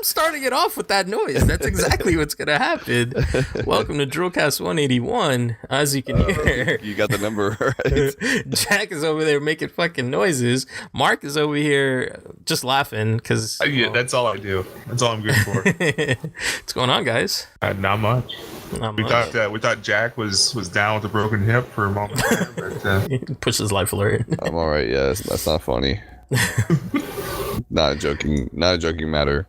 starting it off with that noise. That's exactly what's gonna happen. Welcome to DRULcast 181. As you can hear, you got the number right. Jack is over there making fucking noises. Mark is over here just laughing because that's all I do. That's all I'm good for. What's going on, guys? Not much. We thought Jack was down with a broken hip for a moment there, but push his life alert. I'm all right. Yes, that's not funny. Not a joking matter.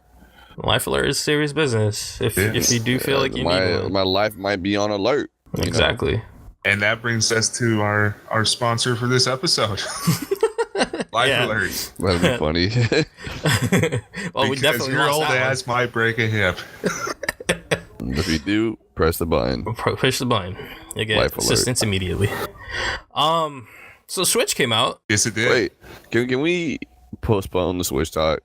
Life alert is serious business. If you do feel like you need one. My life might be on alert. Exactly. And that brings us to our sponsor for this episode. Life alert. That'd be funny. Well, we definitely your lost old that ass might break a hip. If you do, press the button. Push the button. You get Life assistance immediately. So Switch came out. Yes, it did. Wait, can we postpone the Switch talk?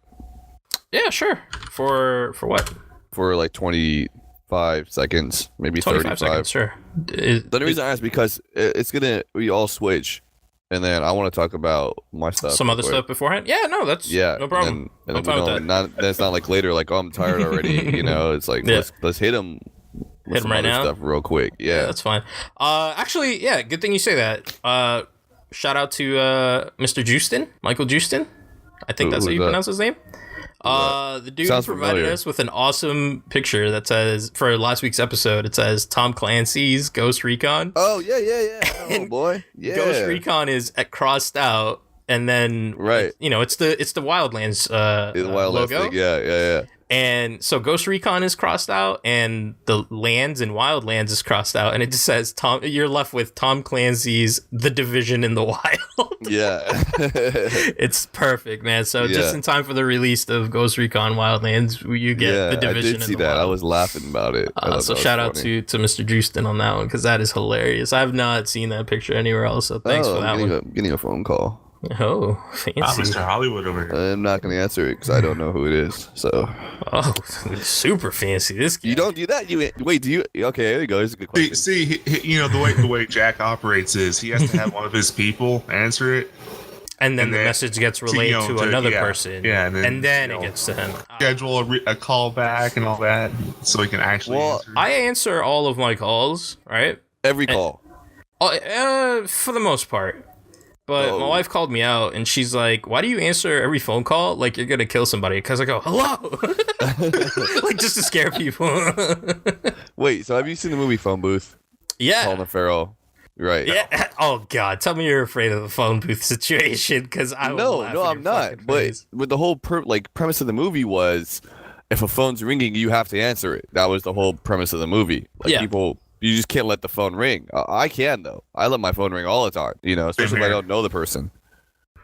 Yeah, sure. For what? For like 25 seconds, maybe 25 35 seconds, sure. The only reason I ask because it's gonna be all Switch, and then I want to talk about my stuff. Some other stuff beforehand? Yeah, no, that's no problem. And I'm fine with that. That's not like later, like, oh, I'm tired already. It's like let's hit them. Hit them right now. Stuff real quick. Yeah, that's fine. Actually, yeah, good thing you say that. Shout out to Mr. Justin, Michael Justin. I think that's how you pronounce his name. The dude provided us with an awesome picture that says, for last week's episode, it says Tom Clancy's Ghost Recon. Oh, yeah. Oh, boy. Yeah. Ghost Recon is crossed out, and then, it's the Wildlands logo. Thing. Yeah. And so Ghost Recon is crossed out, and the lands in Wildlands is crossed out, and it just says you're left with Tom Clancy's The Division in the Wild. Yeah. It's perfect, man. So just in time for the release of Ghost Recon Wildlands, you get The Division in the Wild. I did see that. I was laughing about it. So shout out to Mr. Justin on that one, because that is hilarious. I have not seen that picture anywhere else, so thanks for that one. I'm getting a phone call. Oh, fancy. Mr. Hollywood over here. I'm not going to answer it because I don't know who it is. So. Oh, super fancy. This guy. You don't do that. Wait. Do you? Okay, there you go. Here's a good question. See, the way Jack operates is he has to have one of his people answer it, and then the message gets relayed to another person. Yeah, and then it gets to him. Schedule a call back and all that, so he can actually. Answer. I answer all of my calls, right? Every call. For the most part. But my wife called me out, and she's like, why do you answer every phone call like you're going to kill somebody? Because I go, hello! Like, just to scare people. Wait, so have you seen the movie Phone Booth? Yeah. Colin Farrell. Right. Yeah. Oh, God. Tell me you're afraid of the phone booth situation, because I No, I'm not. But the whole premise of the movie was, if a phone's ringing, you have to answer it. That was the whole premise of the movie. Like, people... You just can't let the phone ring. I can, though. I let my phone ring all the time, especially if I don't know the person.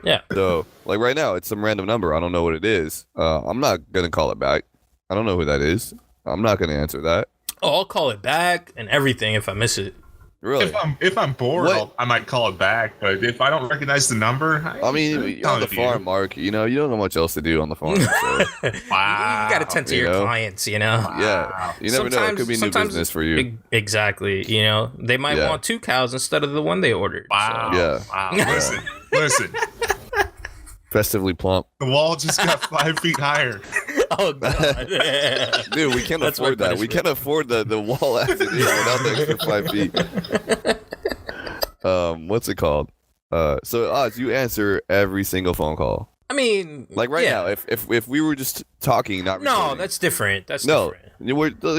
Yeah. So, like right now, it's some random number. I don't know what it is. I'm not going to call it back. I don't know who that is. I'm not going to answer that. Oh, I'll call it back and everything if I miss it. Really? If I'm bored, I might call it back. But if I don't recognize the number, you're on the farm, Mark. You don't know much else to do on the farm. So. Wow. You got to tend to your clients, Wow. Yeah. You never know. It could be new business for you. Exactly. They might want 2 cows instead of the one they ordered. Wow. So. Yeah. Wow. Listen. Festively plump. The wall just got 5 feet higher. Oh, God. Dude, we can't afford that. We can't afford the wall as it is without the extra 5 feet. What's it called? So Oz, you answer every single phone call. I mean, like right now, if we were just talking, not recording. No, that's different. Let's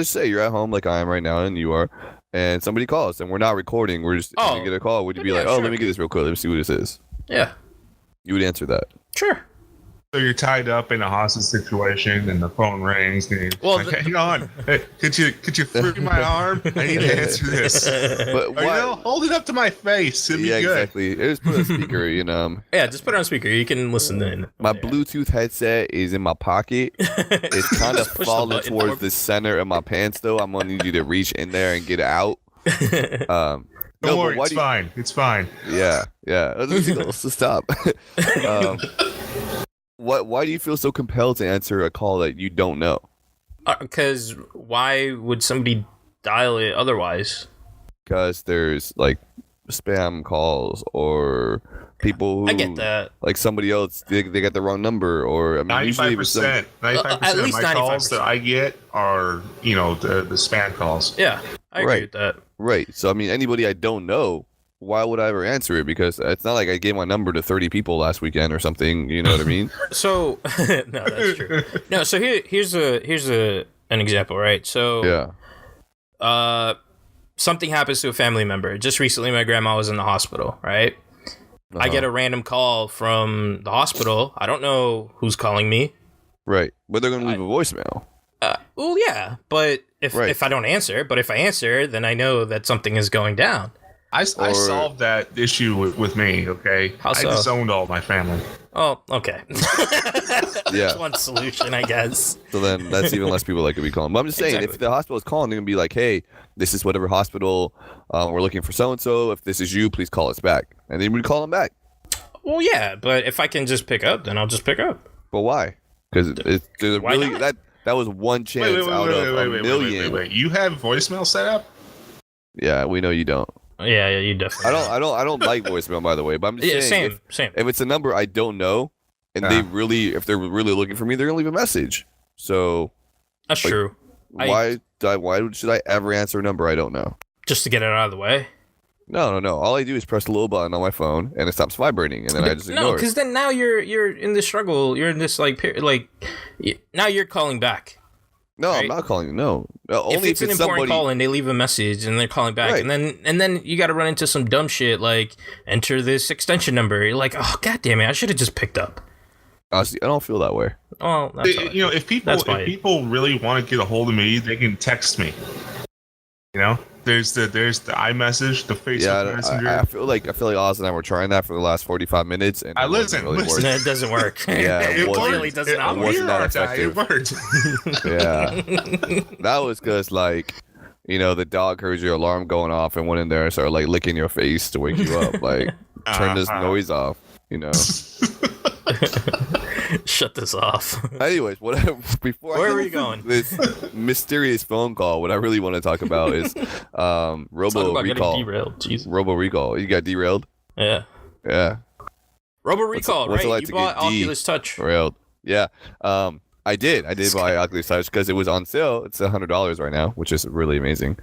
say you're at home like I am right now, and you are, and somebody calls, and we're not recording. We're just going to get a call. Would you be like, sure. Let me get this real quick. Let me see what this is. Yeah. You would answer that. Sure. So you're tied up in a hostage situation, and the phone rings. And hang on, hey, could you free my arm? I need to answer this. But hold it up to my face. It'd be good. Exactly. Just put a speaker. Yeah, just put it on speaker. You can listen in. My Bluetooth headset is in my pocket. It's kind of falling towards the center of my pants, though. I'm gonna need you to reach in there and get it out. Don't worry, it's fine. It's fine. Yeah. Let's stop. Why do you feel so compelled to answer a call that you don't know? Because why would somebody dial it otherwise? Because there's like spam calls or people who I get that. Like somebody else, they get the wrong number, or I mean, 95%, 95% of my calls 95%. that I get are, the spam calls. Yeah, I agree with that. Right. So I mean, anybody I don't know, why would I ever answer it? Because it's not like I gave my number to 30 people last weekend or something. You know what I mean? So no, that's true. No, so here's an example, right? So something happens to a family member. Just recently, my grandma was in the hospital, right? I get a random call from the hospital. I don't know who's calling me. Right, but they're gonna leave a voicemail. Well, yeah, but if I don't answer, if I answer, then I know that something is going down. I solved that issue with me, okay? How so? I disowned all my family. Oh, okay. Yeah. That's one solution, I guess. So then that's even less people that could be calling. But I'm just saying, if the hospital is calling, they're going to be like, hey, this is whatever hospital, we're looking for so-and-so. If this is you, please call us back. And then we call them back. Well, yeah, but if I can just pick up, then I'll just pick up. But why? Because that was one chance out of a million. Wait. You have voicemail set up? Yeah, we know you don't. Yeah, you definitely. I don't like voicemail, by the way. But I'm just saying, same. If it's a number I don't know, and if they're really looking for me, they're gonna leave a message. So that's true. Why should I ever answer a number I don't know? Just to get it out of the way. No. All I do is press the little button on my phone, and it stops vibrating, and then I just ignore it. No, because then now you're in this struggle. You're in this now you're calling back. No, right? I'm not calling you. No, only if it's an important call and they leave a message and they're calling back, right. and then you got to run into some dumb shit like enter this extension number. You're like, oh god damn it, I should have just picked up. Honestly, I don't feel that way. Oh, that's if people really want to get a hold of me, they can text me. There's the iMessage, the Facebook Messenger. I feel like Oz and I were trying that for the last 45 minutes, and listen. It doesn't work. Yeah, it really does not. It wasn't that effective. It worked. Yeah, that was because the dog heard your alarm going off and went in there and started licking your face to wake you up. Turn this noise off. Shut this off. Anyways, whatever. Where are we going? This mysterious phone call. What I really want to talk about is Robo Recall. Derailed. Jesus. Robo Recall. You got derailed? Yeah. Yeah. Robo Recall, right? You bought Oculus Touch. Derailed. Yeah. I did. I did buy Oculus Touch because it was on sale. It's $100 right now, which is really amazing.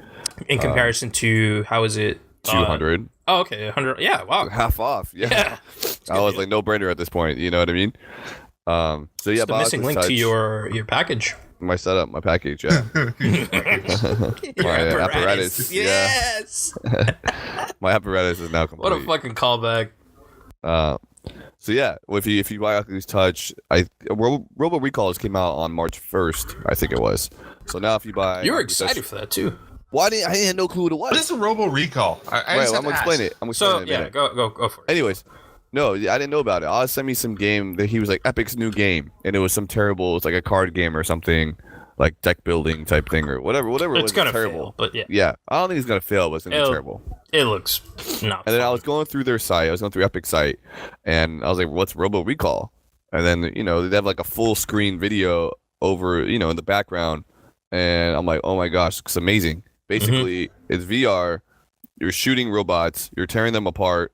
In comparison to how is it? 200. Oh, okay, 100. Yeah, wow. Half off. Yeah. I was like, no brainer at this point. You know what I mean? So yeah, it's the missing link to your package. My setup, my package, yeah. My apparatus. Yes. Yeah. My apparatus is now complete. What a fucking callback. So yeah, if you buy Oculus Touch, Robo Recall just came out on March 1st, I think it was. So now if you buy, you were excited for that too. Well, I had no clue what it was. What is a Robo Recall? I'm gonna explain it. Go for it. Anyways, no, I didn't know about it. Oz sent me some game that he was like Epic's new game, and it was some terrible. It was like a card game or something, like deck building type thing or whatever. It's gonna fail, but yeah. Yeah, I don't think it's gonna fail, but it's gonna be terrible. It looks not. And then I was going through their site. I was going through Epic's site, and I was like, "What's Robo Recall?" And then they have like a full screen video over in the background, and I'm like, "Oh my gosh, it's amazing." Basically, it's VR. You're shooting robots. You're tearing them apart,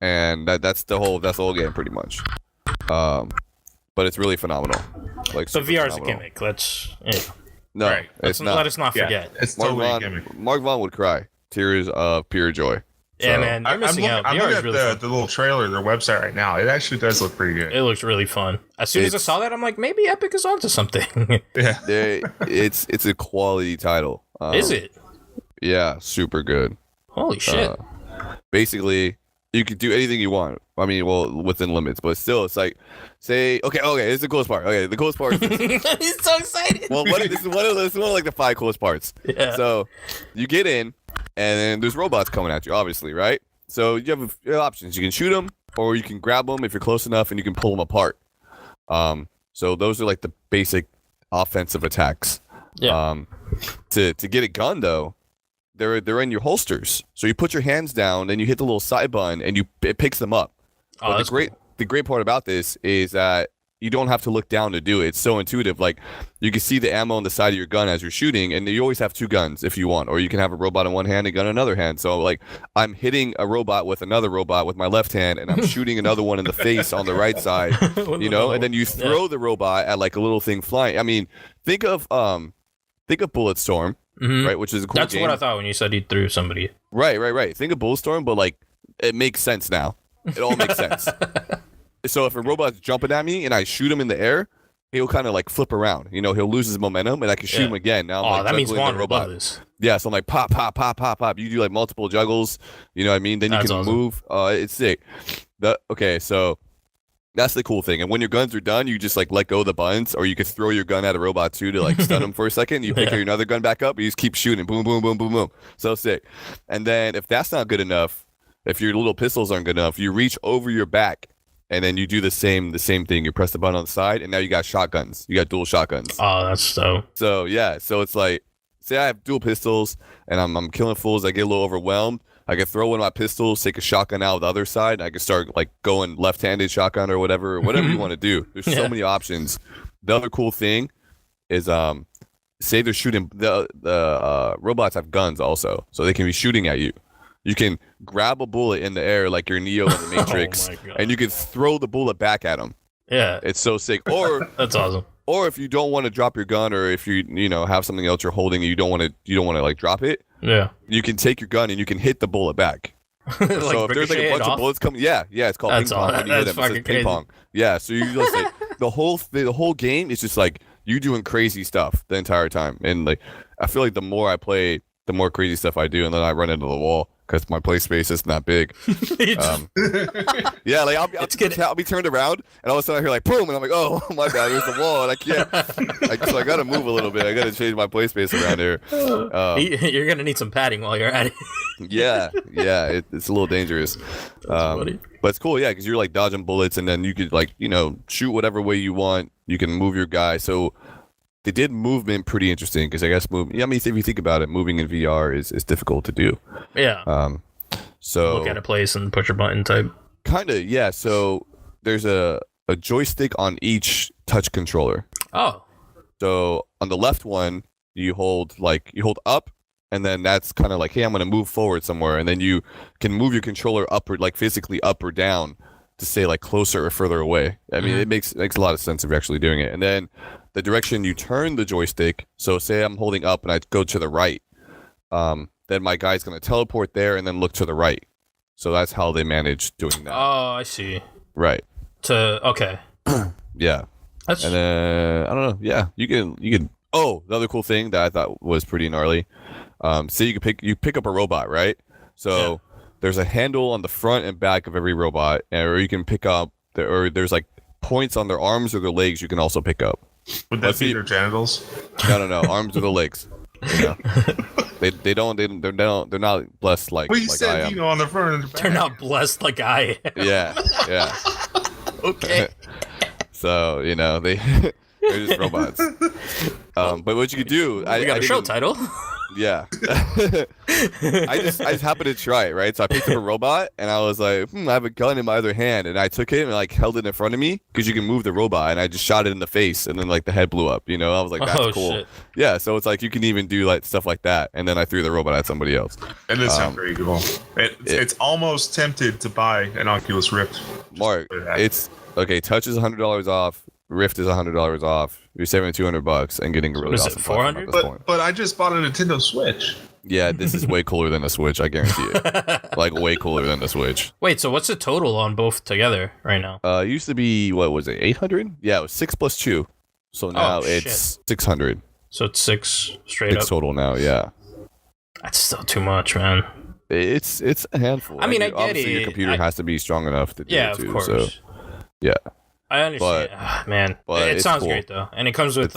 and that's the whole game pretty much. But it's really phenomenal. So VR is a gimmick. No, right. It's not. Let us not forget. It's totally a gimmick. Mark Vaughn would cry tears of pure joy. Yeah, man, you're missing out. I'm looking at the little trailer, their website right now. It actually does look pretty good. It looks really fun. As soon as I saw that, I'm like, maybe Epic is onto something. Yeah, it's a quality title. Is it? Yeah, super good. Holy shit! Basically, you can do anything you want. I mean, well, within limits, but still, it's like, say, okay, this is the coolest part. Okay, the coolest part. He's so excited. Well, this is one of like the 5 coolest parts. Yeah. So, you get in, and then there's robots coming at you, obviously, right? So you have options. You can shoot them, or you can grab them if you're close enough, and you can pull them apart. So those are like the basic offensive attacks. Yeah. To get a gun though, they're in your holsters. So you put your hands down, and you hit the little side button, and it picks them up. Oh, but the great part about this is that you don't have to look down to do it. It's so intuitive. Like, you can see the ammo on the side of your gun as you're shooting, and you always have two guns if you want, or you can have a robot in one hand and a gun in another hand. So, like, I'm hitting a robot with another robot with my left hand, and I'm shooting another one in the face on the right side, you know? And then you throw the robot at, like, a little thing flying. I mean, think of Bulletstorm, right? Which is a cool That's game. what I thought when you said he threw somebody. Right. Think of Bulletstorm, but, like, it makes sense now. It all makes sense. So if a robot's jumping at me and I shoot him in the air, he'll kind of like flip around. You know, he'll lose his momentum and I can shoot him again. Now I'm like, that means one robot. Yeah, so I'm like pop. You do like multiple juggles. You know what I mean? Then you can move. It's sick. Okay, so that's the cool thing. And when your guns are done, you just like let go of the buttons, or you can throw your gun at a robot too to like stun him for a second. You pick your another gun back up, and you just keep shooting. Boom, boom, boom, boom, boom. So sick. And then if that's not good enough, if your little pistols aren't good enough, you reach over your back. And then you do the same thing. You press the button on the side, and now you got shotguns. You got dual shotguns. Oh, that's so. So yeah, so it's like, say I have dual pistols, and I'm killing fools. I get a little overwhelmed. I can throw one of my pistols, take a shotgun out of the other side, and I can start like going left-handed shotgun or whatever you want to do. There's so many options. The other cool thing is, say they're shooting. The robots have guns also, so they can be shooting at you. You can grab a bullet in the air like you're Neo in the Matrix, and you can throw the bullet back at him. Yeah, it's so sick. Or that's awesome. Or if you don't want to drop your gun, or if you have something else you're holding and you don't want to like drop it. Yeah, you can take your gun and you can hit the bullet back. Like so if there's like a bunch of bullets coming, it's called ping pong. When you hit them, it's ping pong. Yeah, so you just like the whole game is just like you doing crazy stuff the entire time, and like I feel like the more I play, the more crazy stuff I do, and then I run into the wall. Because my play space is not big. Yeah, like I'll be turned around, and all of a sudden I hear like boom, and I'm like, oh my bad, there's the wall, and I can't. So I gotta move a little bit. I gotta change my play space around here. You're gonna need some padding while you're at it. Yeah, it's a little dangerous. But it's cool, yeah, because you're like dodging bullets, and then you could like shoot whatever way you want. You can move your guy. So they did movement pretty interesting because I guess if you think about it, moving in VR is difficult to do. Yeah. So look at a place and push a button type. Kind of, yeah. So there's a joystick on each touch controller. Oh. So on the left one, you hold up, and then that's kind of like, hey, I'm gonna move forward somewhere, and then you can move your controller upward, like physically up or down, to say like closer or further away. I mean, it makes a lot of sense if you're actually doing it. And then the direction you turn the joystick, so say I'm holding up and I go to the right, then my guy's going to teleport there and then look to the right. So that's how they manage doing that. Oh, I see. Right. Okay. Yeah. And then, I don't know. Yeah, you can. Oh, the other cool thing that I thought was pretty gnarly. Say you pick up a robot, right? So there's a handle on the front and back of every robot, or you can pick up, or there's like points on their arms or their legs you can also pick up. Would that be their genitals? No. Arms or the legs. You know? They're not blessed like. We like said I am. on the front and the back. They're not blessed like I am. Yeah. Okay. So they're just robots. But what you could do, we got a show title. Yeah. I just happened to try it, right? So I picked up a robot, and I was like, I have a gun in my other hand, and I took it and like held it in front of me because you can move the robot, and I just shot it in the face, and then like the head blew up. I was like, that's cool. Shit. Yeah, so it's like you can even do like stuff like that, and then I threw the robot at somebody else. And this sounds very cool. It's almost tempted to buy an Oculus Rift. Mark, it's okay. Touch is $100 off. Rift is $100 off. You're saving $200 and getting a really awesome $400? But I just bought a Nintendo Switch. Yeah, this is way cooler than a Switch. I guarantee it. Like way cooler than the Switch. Wait, so what's the total on both together right now? It used to be, what was it, 800? Yeah, it was 6 plus 2. So now it's 600. So it's 6 straight up. 6 total now. Yeah. That's still too much, man. It's a handful. I mean, I get obviously it. Your computer has to be strong enough to do it too. Of course. So, yeah. I understand, man. It sounds great though, and it comes with.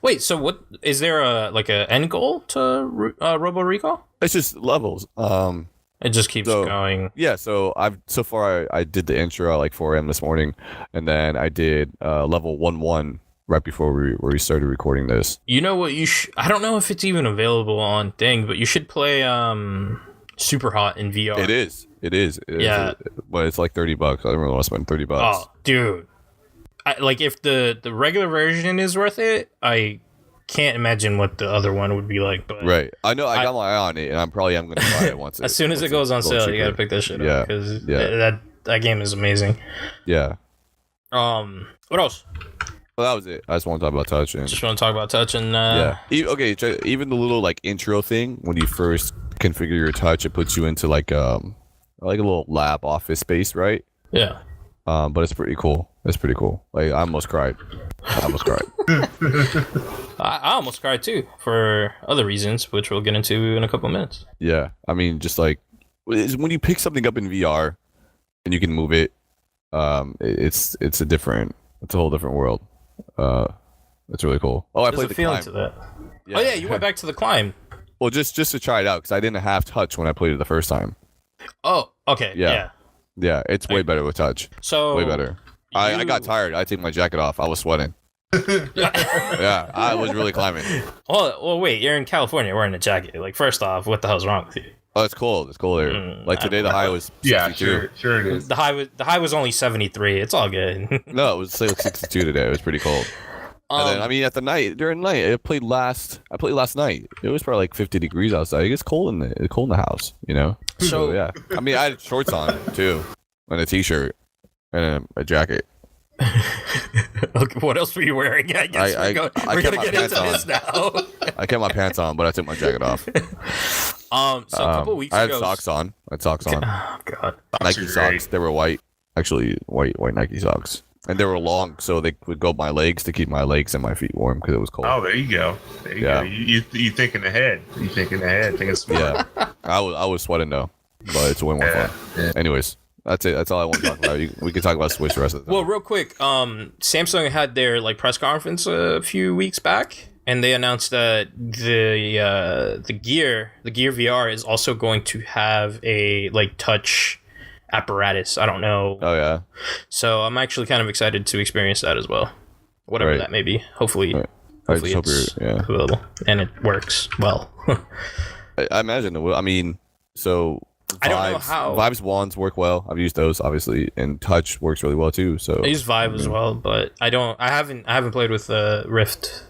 Wait, so what is there a end goal to Robo Recall? It's just levels. It just keeps going. Yeah, so so far I did the intro at like 4 a.m. this morning, and then I did level 1-1 right before we started recording this. You know what? I don't know if it's even available on thing, but you should play Super Hot in VR. It is. Yeah, but it's like $30. I don't really want to spend $30. Oh, dude. like if the regular version is worth it, I can't imagine what the other one would be like. But right, I know I got my eye on it, and I'm going to buy it once. As soon as it goes on sale, you gotta pick that shit up because that game is amazing. Yeah. What else? Well, that was it. I just want to talk about touch. Just want to talk about touch and Okay, even the little like intro thing when you first configure your touch, it puts you into like a little lab office space, right? Yeah. But it's pretty cool. Like I almost cried. I almost cried too for other reasons, which we'll get into in a couple of minutes. Yeah, I mean, just like when you pick something up in VR and you can move it, it's a whole different world. It's really cool. Oh, I played the climb. To that. Yeah. Oh yeah, you went back to the climb. Well, just to try it out because I didn't have touch when I played it the first time. Oh, okay. Yeah, it's way better with touch. So way better. I got tired. I take my jacket off. I was sweating. Yeah, I was really climbing. Well, wait. You're in California wearing a jacket. Like, first off, what the hell's wrong with you? Oh, it's cold. It's cold here. Like today, the high was 62. Yeah, sure it is. The high was only 73. It's all good. No, it was like 62 today. It was pretty cold. And then, I mean, during the night, I played last night. It was probably like 50 degrees outside. It gets cold in the house, you know. So yeah, I mean, I had shorts on too, and a t-shirt, and a jacket. Okay, what else were you wearing? I guess we're gonna get into this now. I kept my pants on, but I took my jacket off. So a couple weeks ago, I had socks on. Oh God, Nike socks. They were white, actually white Nike socks, and they were long, so they would go up my legs to keep my legs and my feet warm because it was cold. Oh, there you go. Go. You thinking ahead? Thinking smart. Yeah, I was sweating though, but it's way more fun. Yeah. Anyways. That's it. That's all I want to talk about. We can talk about Switch the rest of the time. Well, real quick, Samsung had their press conference a few weeks back, and they announced that the Gear VR is also going to have a touch apparatus. I don't know. Oh yeah. So I'm actually kind of excited to experience that as well. Whatever that may be. Hopefully, hopefully it's available and it works well. I imagine it will. I mean, so. I don't know how Vive's wands work well. I've used those obviously, and touch works really well too. So I use Vive as well, but I haven't played with Rift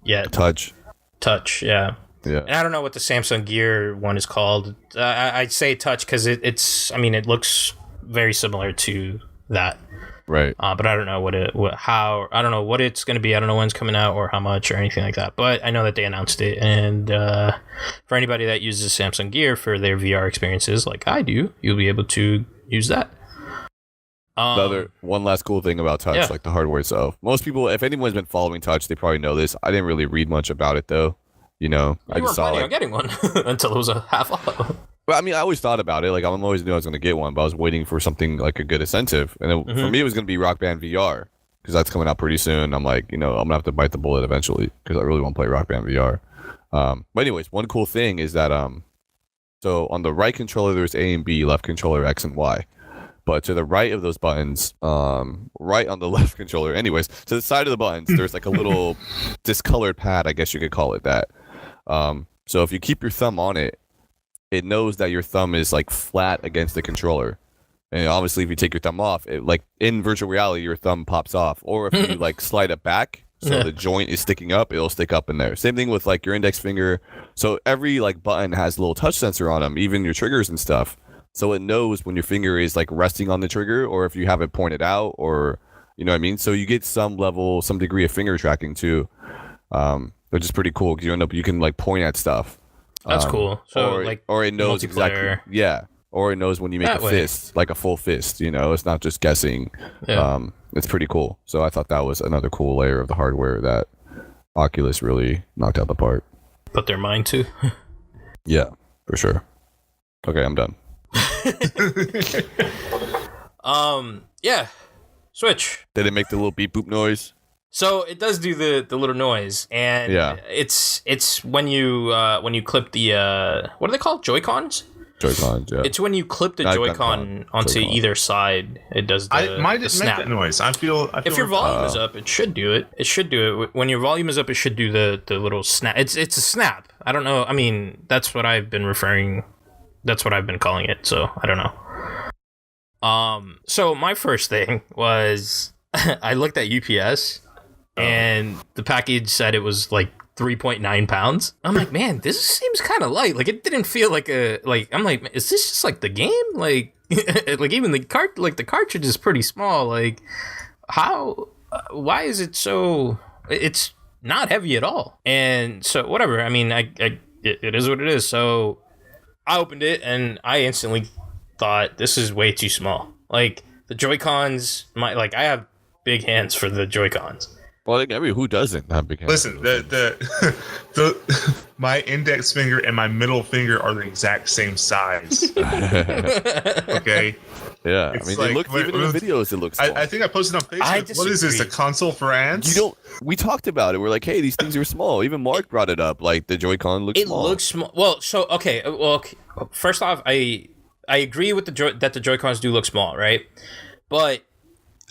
yet. Touch, yeah. And I don't know what the Samsung Gear one is called. I say touch because it looks very similar to that. Right. But I don't know I don't know what it's going to be. I don't know when it's coming out or how much or anything like that. But I know that they announced it. And for anybody that uses Samsung Gear for their VR experiences like I do, you'll be able to use that. One last cool thing about touch, like the hardware itself. Most people, if anyone's been following touch, they probably know this. I didn't really read much about it though. You know, I just saw on getting one until it was a half off. Well, I mean, I always thought about it. Like, I always knew I was going to get one, but I was waiting for something like a good incentive. And for me, it was going to be Rock Band VR because that's coming out pretty soon. I'm like, I'm going to have to bite the bullet eventually because I really want to play Rock Band VR. But anyways, one cool thing is that so on the right controller, there's A and B, left controller, X and Y. But to the right of those buttons, right on the left controller, anyways, to the side of the buttons, there's like a little discolored pad, I guess you could call it that. So if you keep your thumb on it, it knows that your thumb is like flat against the controller. And obviously if you take your thumb off, it, like in virtual reality, your thumb pops off. Or if you like slide it back, so the joint is sticking up, it'll stick up in there. Same thing with like your index finger. So every like button has a little touch sensor on them, even your triggers and stuff. So it knows when your finger is like resting on the trigger or if you have it pointed out or, you know what I mean? So you get some degree of finger tracking too, which is pretty cool because you can like point at stuff. That's cool. So or it knows exactly. Yeah. Or it knows when you make a fist, like a full fist. You know, it's not just guessing. Yeah. It's pretty cool. So I thought that was another cool layer of the hardware that Oculus really knocked out the park. Put their mind to. Yeah, for sure. Okay, I'm done. Yeah. Switch. Did it make the little beep boop noise? So it does do the little noise, and it's when you clip the what are they called? Joy-Cons? Joy-Cons, yeah. It's when you clip the Joy-Con onto either side, it does the snap. Make that noise. I feel if your volume is up, it should do it. It should do it. When your volume is up, it should do the little snap. It's a snap. I don't know. I mean, that's what I've been calling it, so I don't know. So my first thing was I looked at UPS, and the package said it was like 3.9 pounds. I'm like, man, this seems kind of light. Like, it didn't feel like I'm like, is this just like the game? Like, like even the cartridge is pretty small. Like, how? Why is it so? It's not heavy at all. And so whatever. I mean, it is what it is. So I opened it and I instantly thought this is way too small. Like the Joy-Cons, I have big hands for the Joy-Cons. Well, I mean, who doesn't have big hands? Listen, my index finger and my middle finger are the exact same size. Okay. Yeah, it's I mean, even in the videos, it looks small. I think I posted on Facebook. What is this? A console for ants? We talked about it. We're like, hey, these things are small. Even Mark brought it up. Like the Joy-Con looks small. It looks small. Well, so okay. Well, first off, I agree with that the Joy-Cons do look small, right? But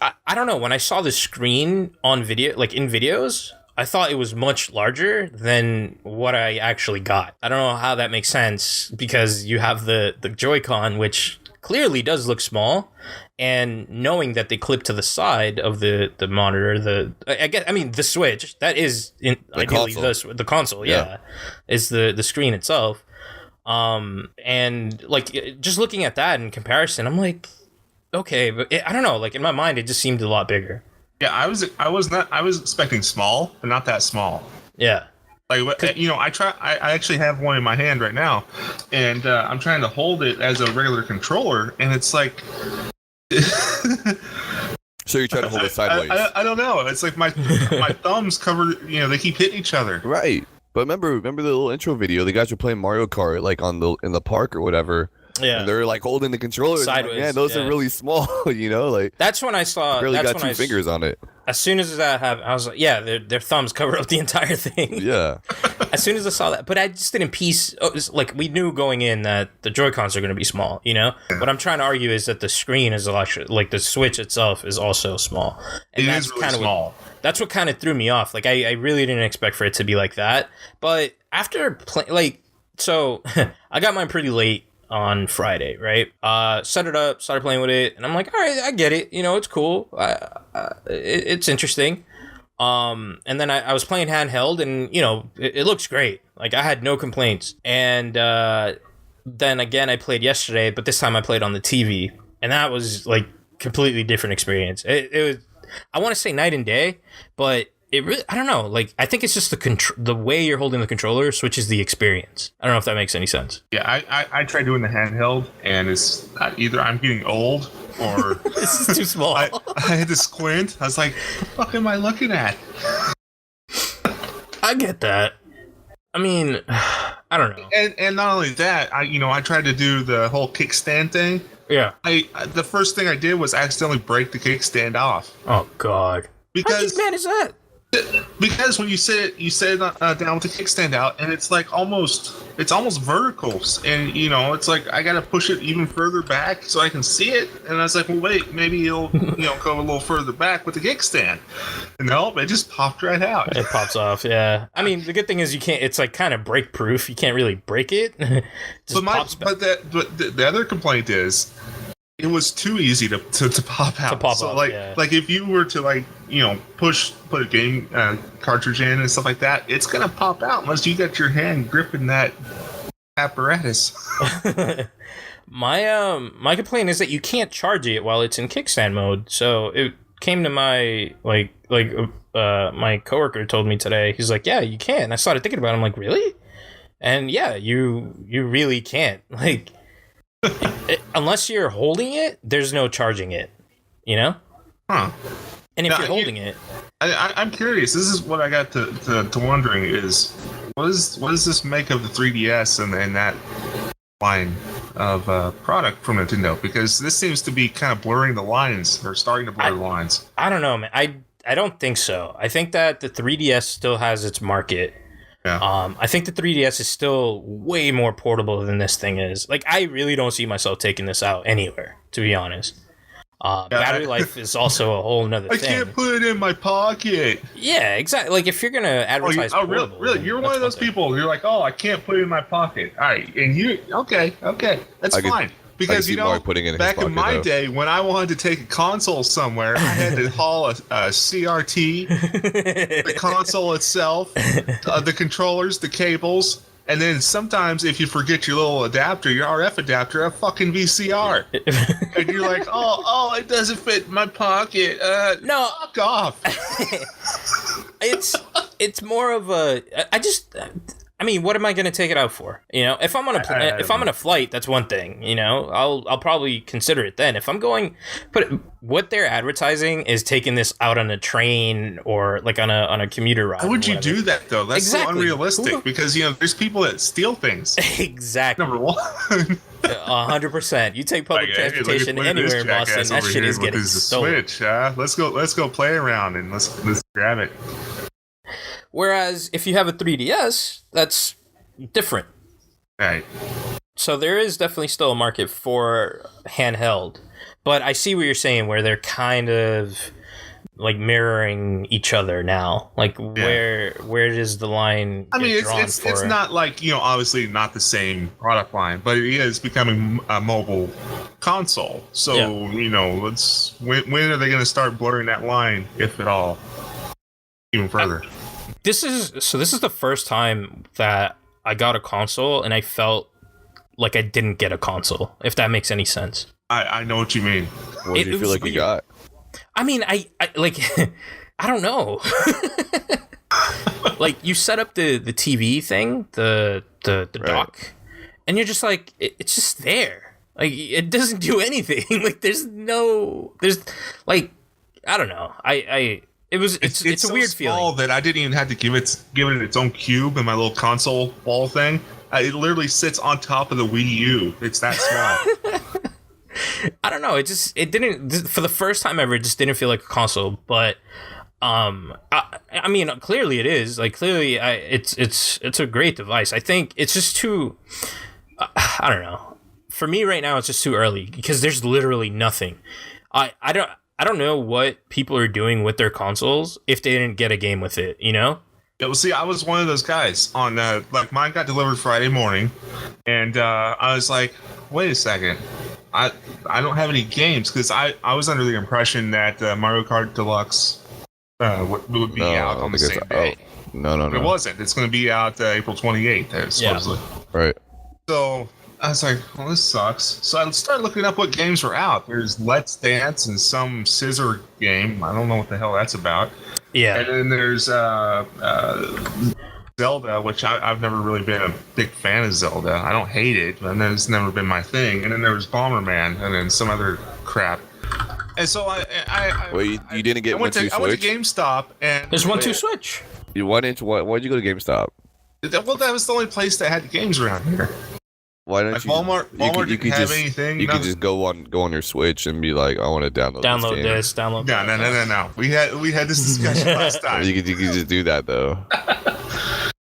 I don't know. When I saw the screen on video, like in videos, I thought it was much larger than what I actually got. I don't know how that makes sense because you have the Joy-Con, which clearly does look small, and knowing that they clip to the side of the monitor, the Switch, that is ideally the console, is the screen itself. And like just looking at that in comparison, I'm like, okay, but I don't know. Like in my mind, it just seemed a lot bigger. Yeah, I was expecting small, but not that small. Yeah. Like, I actually have one in my hand right now, and I'm trying to hold it as a regular controller, and it's like. So you're trying to hold it sideways? I don't know. It's like my thumbs cover. They keep hitting each other. Right, but remember the little intro video? The guys were playing Mario Kart like in the park or whatever. Yeah, and they're like holding the controller sideways. Like, man, those are really small. Like that's when I saw. Barely got two fingers on it. As soon as that happened, I was like, yeah, their thumbs cover up the entire thing. Yeah. As soon as I saw that, but I just didn't piece. Like we knew going in that the Joy-Cons are going to be small. What I'm trying to argue is that the screen is the Switch itself is also small. And it is really small. That's what kind of threw me off. Like I really didn't expect for it to be like that. But after so I got mine pretty late on Friday, right? Set it up, started playing with it, and I'm like, all right, I get it. It's cool. It's interesting. And then I was playing handheld, and it looks great. Like I had no complaints. And then again, I played yesterday, but this time I played on the TV, and that was like completely different experience. It was, I want to say night and day, but it really, I don't know. Like, I think it's just the way you're holding the controller switches the experience. I don't know if that makes any sense. Yeah, I tried doing the handheld, and it's either I'm getting old or this is too small. I had to squint. I was like, what the fuck am I looking at? I get that. I mean, I don't know. And not only that, I tried to do the whole kickstand thing. Yeah. The first thing I did was accidentally break the kickstand off. Oh God. Because how bad is that? Because when you sit down with the kickstand out, and it's like almost vertical, and it's like I gotta push it even further back so I can see it. And I was like, well, wait, maybe it'll go a little further back with the kickstand. And nope, it just popped right out. It pops off, yeah. I mean, the good thing is you can't. It's like kind of break proof. You can't really break it. But the other complaint is, it was too easy to pop out. Like if you were to put a game cartridge in and stuff like that, it's gonna pop out unless you got your hand gripping that apparatus. My complaint is that you can't charge it while it's in kickstand mode. So it came to my my coworker told me today. He's like, yeah, you can. And I started thinking about it. I'm like, really? And yeah, you really can't. Like. Unless you're holding it, there's no charging it, Huh. And if you're holding it, I'm curious. This is what I got to wondering is, what does this make of the 3DS and that line of product from Nintendo? Because this seems to be kind of blurring the lines, or starting to blur the lines. I don't know, man. I don't think so. I think that the 3DS still has its market. Yeah. I think the 3DS is still way more portable than this thing is. Like, I really don't see myself taking this out anywhere, to be honest. Battery life is also a whole nother thing. I can't put it in my pocket. Yeah, exactly. Like, if you're going to advertise portable... Really? You're one of those people. You're like, I can't put it in my pocket. All right. And you... Okay. That's fine. Because back in my day, when I wanted to take a console somewhere, I had to haul a CRT, the console itself, the controllers, the cables, and then sometimes if you forget your little adapter, your RF adapter, a fucking VCR, and you're like, oh, it doesn't fit in my pocket. No, fuck off. It's more of a. I mean, what am I going to take it out for? You know, if I'm on a flight, that's one thing. You know, I'll probably consider it then. If I'm going, but what they're advertising is taking this out on a train or like on a commuter ride. How would you do that though? That's so unrealistic because there's people that steal things. Exactly. Number one. 100%. You take public transportation anywhere in Boston, that shit is getting stolen. Switch, let's go play around and let's grab it. Whereas if you have a 3DS, that's different. Right. So there is definitely still a market for handheld. But I see what you're saying, where they're kind of like mirroring each other now. Like where does the line I mean, it's not like, obviously not the same product line, but it is becoming a mobile console. So, when are they going to start blurring that line, if at all, even further? This is the first time that I got a console and I felt like I didn't get a console, if that makes any sense. I know what you mean. What did you feel like you got? I mean, I like, I don't know. Like, you set up the TV thing, the dock, and you're just like, it's just there. Like, it doesn't do anything. Like, there's like, I don't know. It's a so weird small feeling that I didn't even have to give it its own cube in my little console ball thing. It literally sits on top of the Wii U. It's that small. I don't know. It didn't, for the first time ever, it just didn't feel like a console. But I mean, clearly it is. Like, clearly, it's a great device. I think it's just too. I don't know. For me right now, it's just too early because there's literally nothing. I don't know what people are doing with their consoles if they didn't get a game with it, Yeah, well, see, I was one of those guys on, like, mine got delivered Friday morning, and I was like, wait a second, I don't have any games, because I was under the impression that Mario Kart Deluxe would be out on the same day. No. It wasn't. It's going to be out April 28th, supposedly. Yeah. Right. So I was like, well, this sucks. So I started looking up what games were out. There's Let's Dance and some scissor game. I don't know what the hell that's about. Yeah. And then there's Zelda, which I've never really been a big fan of Zelda. I don't hate it, but it's never been my thing. And then there was Bomberman and then some other crap. And so you didn't get one to Switch? I went to GameStop and... There's 1-2 Switch. You went into what? Why'd you go to GameStop? Well, that was the only place that had games around here. Why don't Walmart didn't have anything. You could just go on your Switch and be like, I want to download this. Download. No. We had this discussion last time. You could just do that though.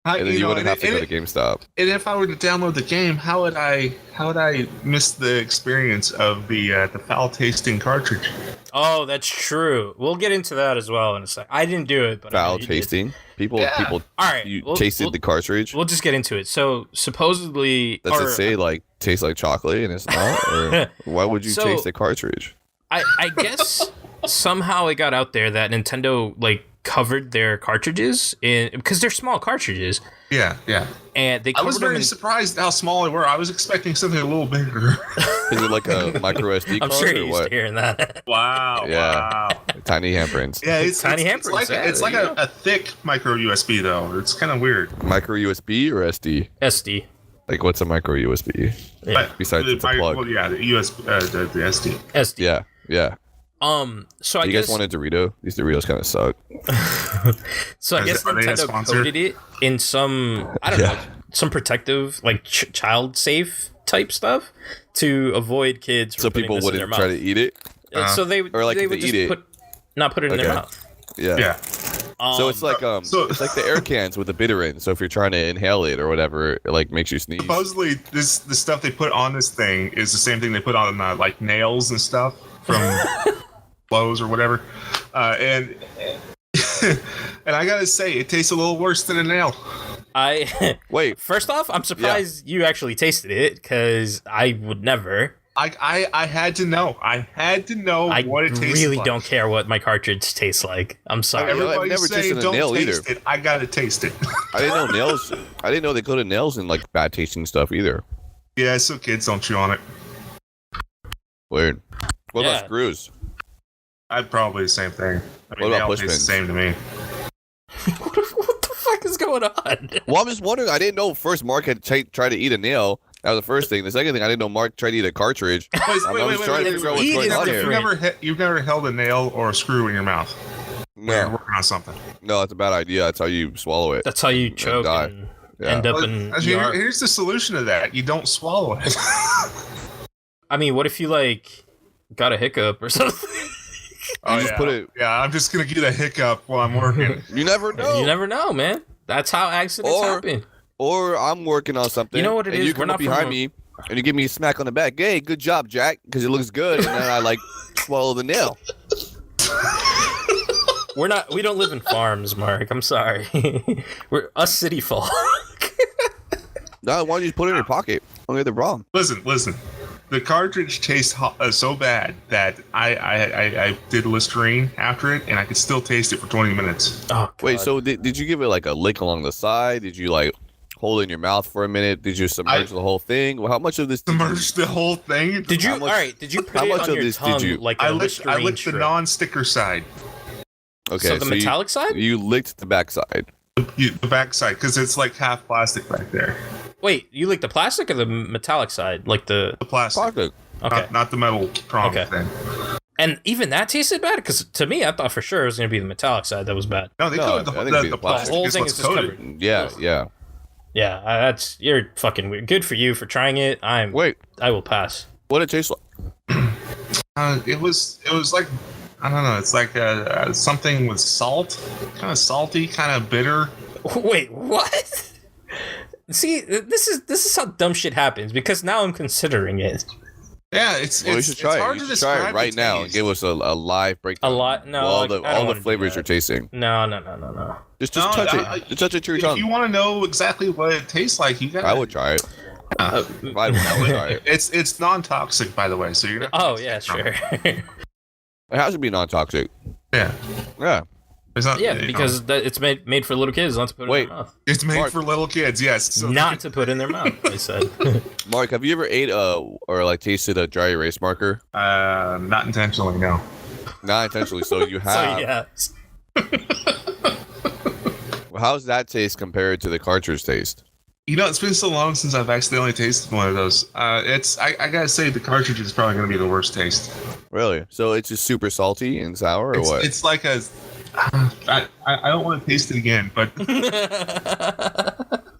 And then you wouldn't have to go to GameStop. And if I were to download the game, how would I miss the experience of the foul tasting cartridge? Oh, that's true. We'll get into that as well in a sec. I didn't do it, but foul tasting. People. All right. You tasted the cartridge. We'll just get into it. So supposedly, does it say like tastes like chocolate and it's not? Or why would you taste the cartridge? I guess somehow it got out there that Nintendo like covered their cartridges because they're small cartridges. Yeah. And I was very surprised how small they were. I was expecting something a little bigger. Is it like a micro SD card? I'm sure you're or used what? to hearing that. Wow. Tiny handprints. Yeah, it's tiny handprints. It's like a thick micro USB though. It's kind of weird. Micro USB or SD? SD. Like what's a micro USB? Yeah. Besides it's a plug. Well, yeah, the USB, the SD. SD. Yeah. So you guys want a Dorito? These Doritos kind of suck. So I guess Nintendo coded it in some, I don't know, some protective, like child safe type stuff to avoid kids from so putting people this in their wouldn't mouth. try to eat it? So they would just eat it. not put it in their mouth. Yeah. So it's like it's like the air cans with the bitter in. So if you're trying to inhale it or whatever, it like makes you sneeze. Supposedly, the stuff they put on this thing is the same thing they put on like nails and stuff from Lowe's or whatever, and I gotta say, it tastes a little worse than a nail. Wait. First off, I'm surprised you actually tasted it because I would never. I had to know. I had to know what it tastes like. I really don't care what my cartridge tastes like. I'm sorry. Everybody's never saying don't taste it. I gotta taste it. I didn't know they coated nails in like bad tasting stuff either. Yeah, so kids don't chew on it. Weird. What about screws? I'd probably the same thing. I mean, what about push pins? The same to me. What the fuck is going on? Well, I'm just wondering. I didn't know first Mark had tried to eat a nail. That was the first thing. The second thing, I didn't know Mark tried to eat a cartridge. You've never held a nail or a screw in your mouth. No. You're working on something. No, that's a bad idea. That's how you swallow it. That's how you choke and end up in ER. Here's the solution to that. You don't swallow it. I mean, what if you like got a hiccup or something? I'm just gonna get a hiccup while I'm working. You never know. You never know, man. That's how accidents happen. Or I'm working on something. You know what it is? You come up behind me and you give me a smack on the back. Hey, good job, Jack, because it looks good. And then I swallow the nail. We don't live in farms, Mark. I'm sorry. We're us city folk. No, why don't you just put it in your pocket? Don't get the problem. Listen. The cartridge tastes so bad that I did Listerine after it, and I could still taste it for 20 minutes. Oh, God. Wait, so did you give it like a lick along the side? Did you hold it in your mouth for a minute? Did you submerge the whole thing? Well, how much of this? Submerge the whole thing? Did you? All right. Did you put it on your tongue like a Listerine? I licked the non-sticker side. Okay, so the metallic side? You licked the back side. The back side, because it's like half plastic back there. Wait, you licked the plastic or the metallic side? Like the plastic. Okay. Not the metal prong thing. And even that tasted bad? Because to me, I thought for sure it was going to be the metallic side that was bad. No, they coated the plastic. The whole thing is just covered. Yeah. Yeah, you're fucking weird. Good for you for trying it. I will pass. What did it taste like? It was like, I don't know. It's like something with salt, kind of salty, kind of bitter. Wait, what? See, this is how dumb shit happens because now I'm considering it. Yeah, you should try it. You should try it right now and give us a live breakdown. All the flavors you're tasting. No. Just touch it. Just touch it to your tongue. If you want to know exactly what it tastes like, you got. I would try it. I would try it. It's non-toxic, by the way. So you're. Sure. It has to be non-toxic. Yeah. It's not, because it's made for little kids, not to put in their mouth. It's made for little kids, yes. So not to put in their mouth, I said. Mark, have you ever ate or tasted a dry erase marker? Not intentionally, no. Not intentionally, so you have. So yes. How's that taste compared to the cartridge taste? It's been so long since I've accidentally tasted one of those. I gotta say the cartridge is probably gonna be the worst taste. Really? So it's just super salty and sour, or what? It's like a. I don't want to taste it again, but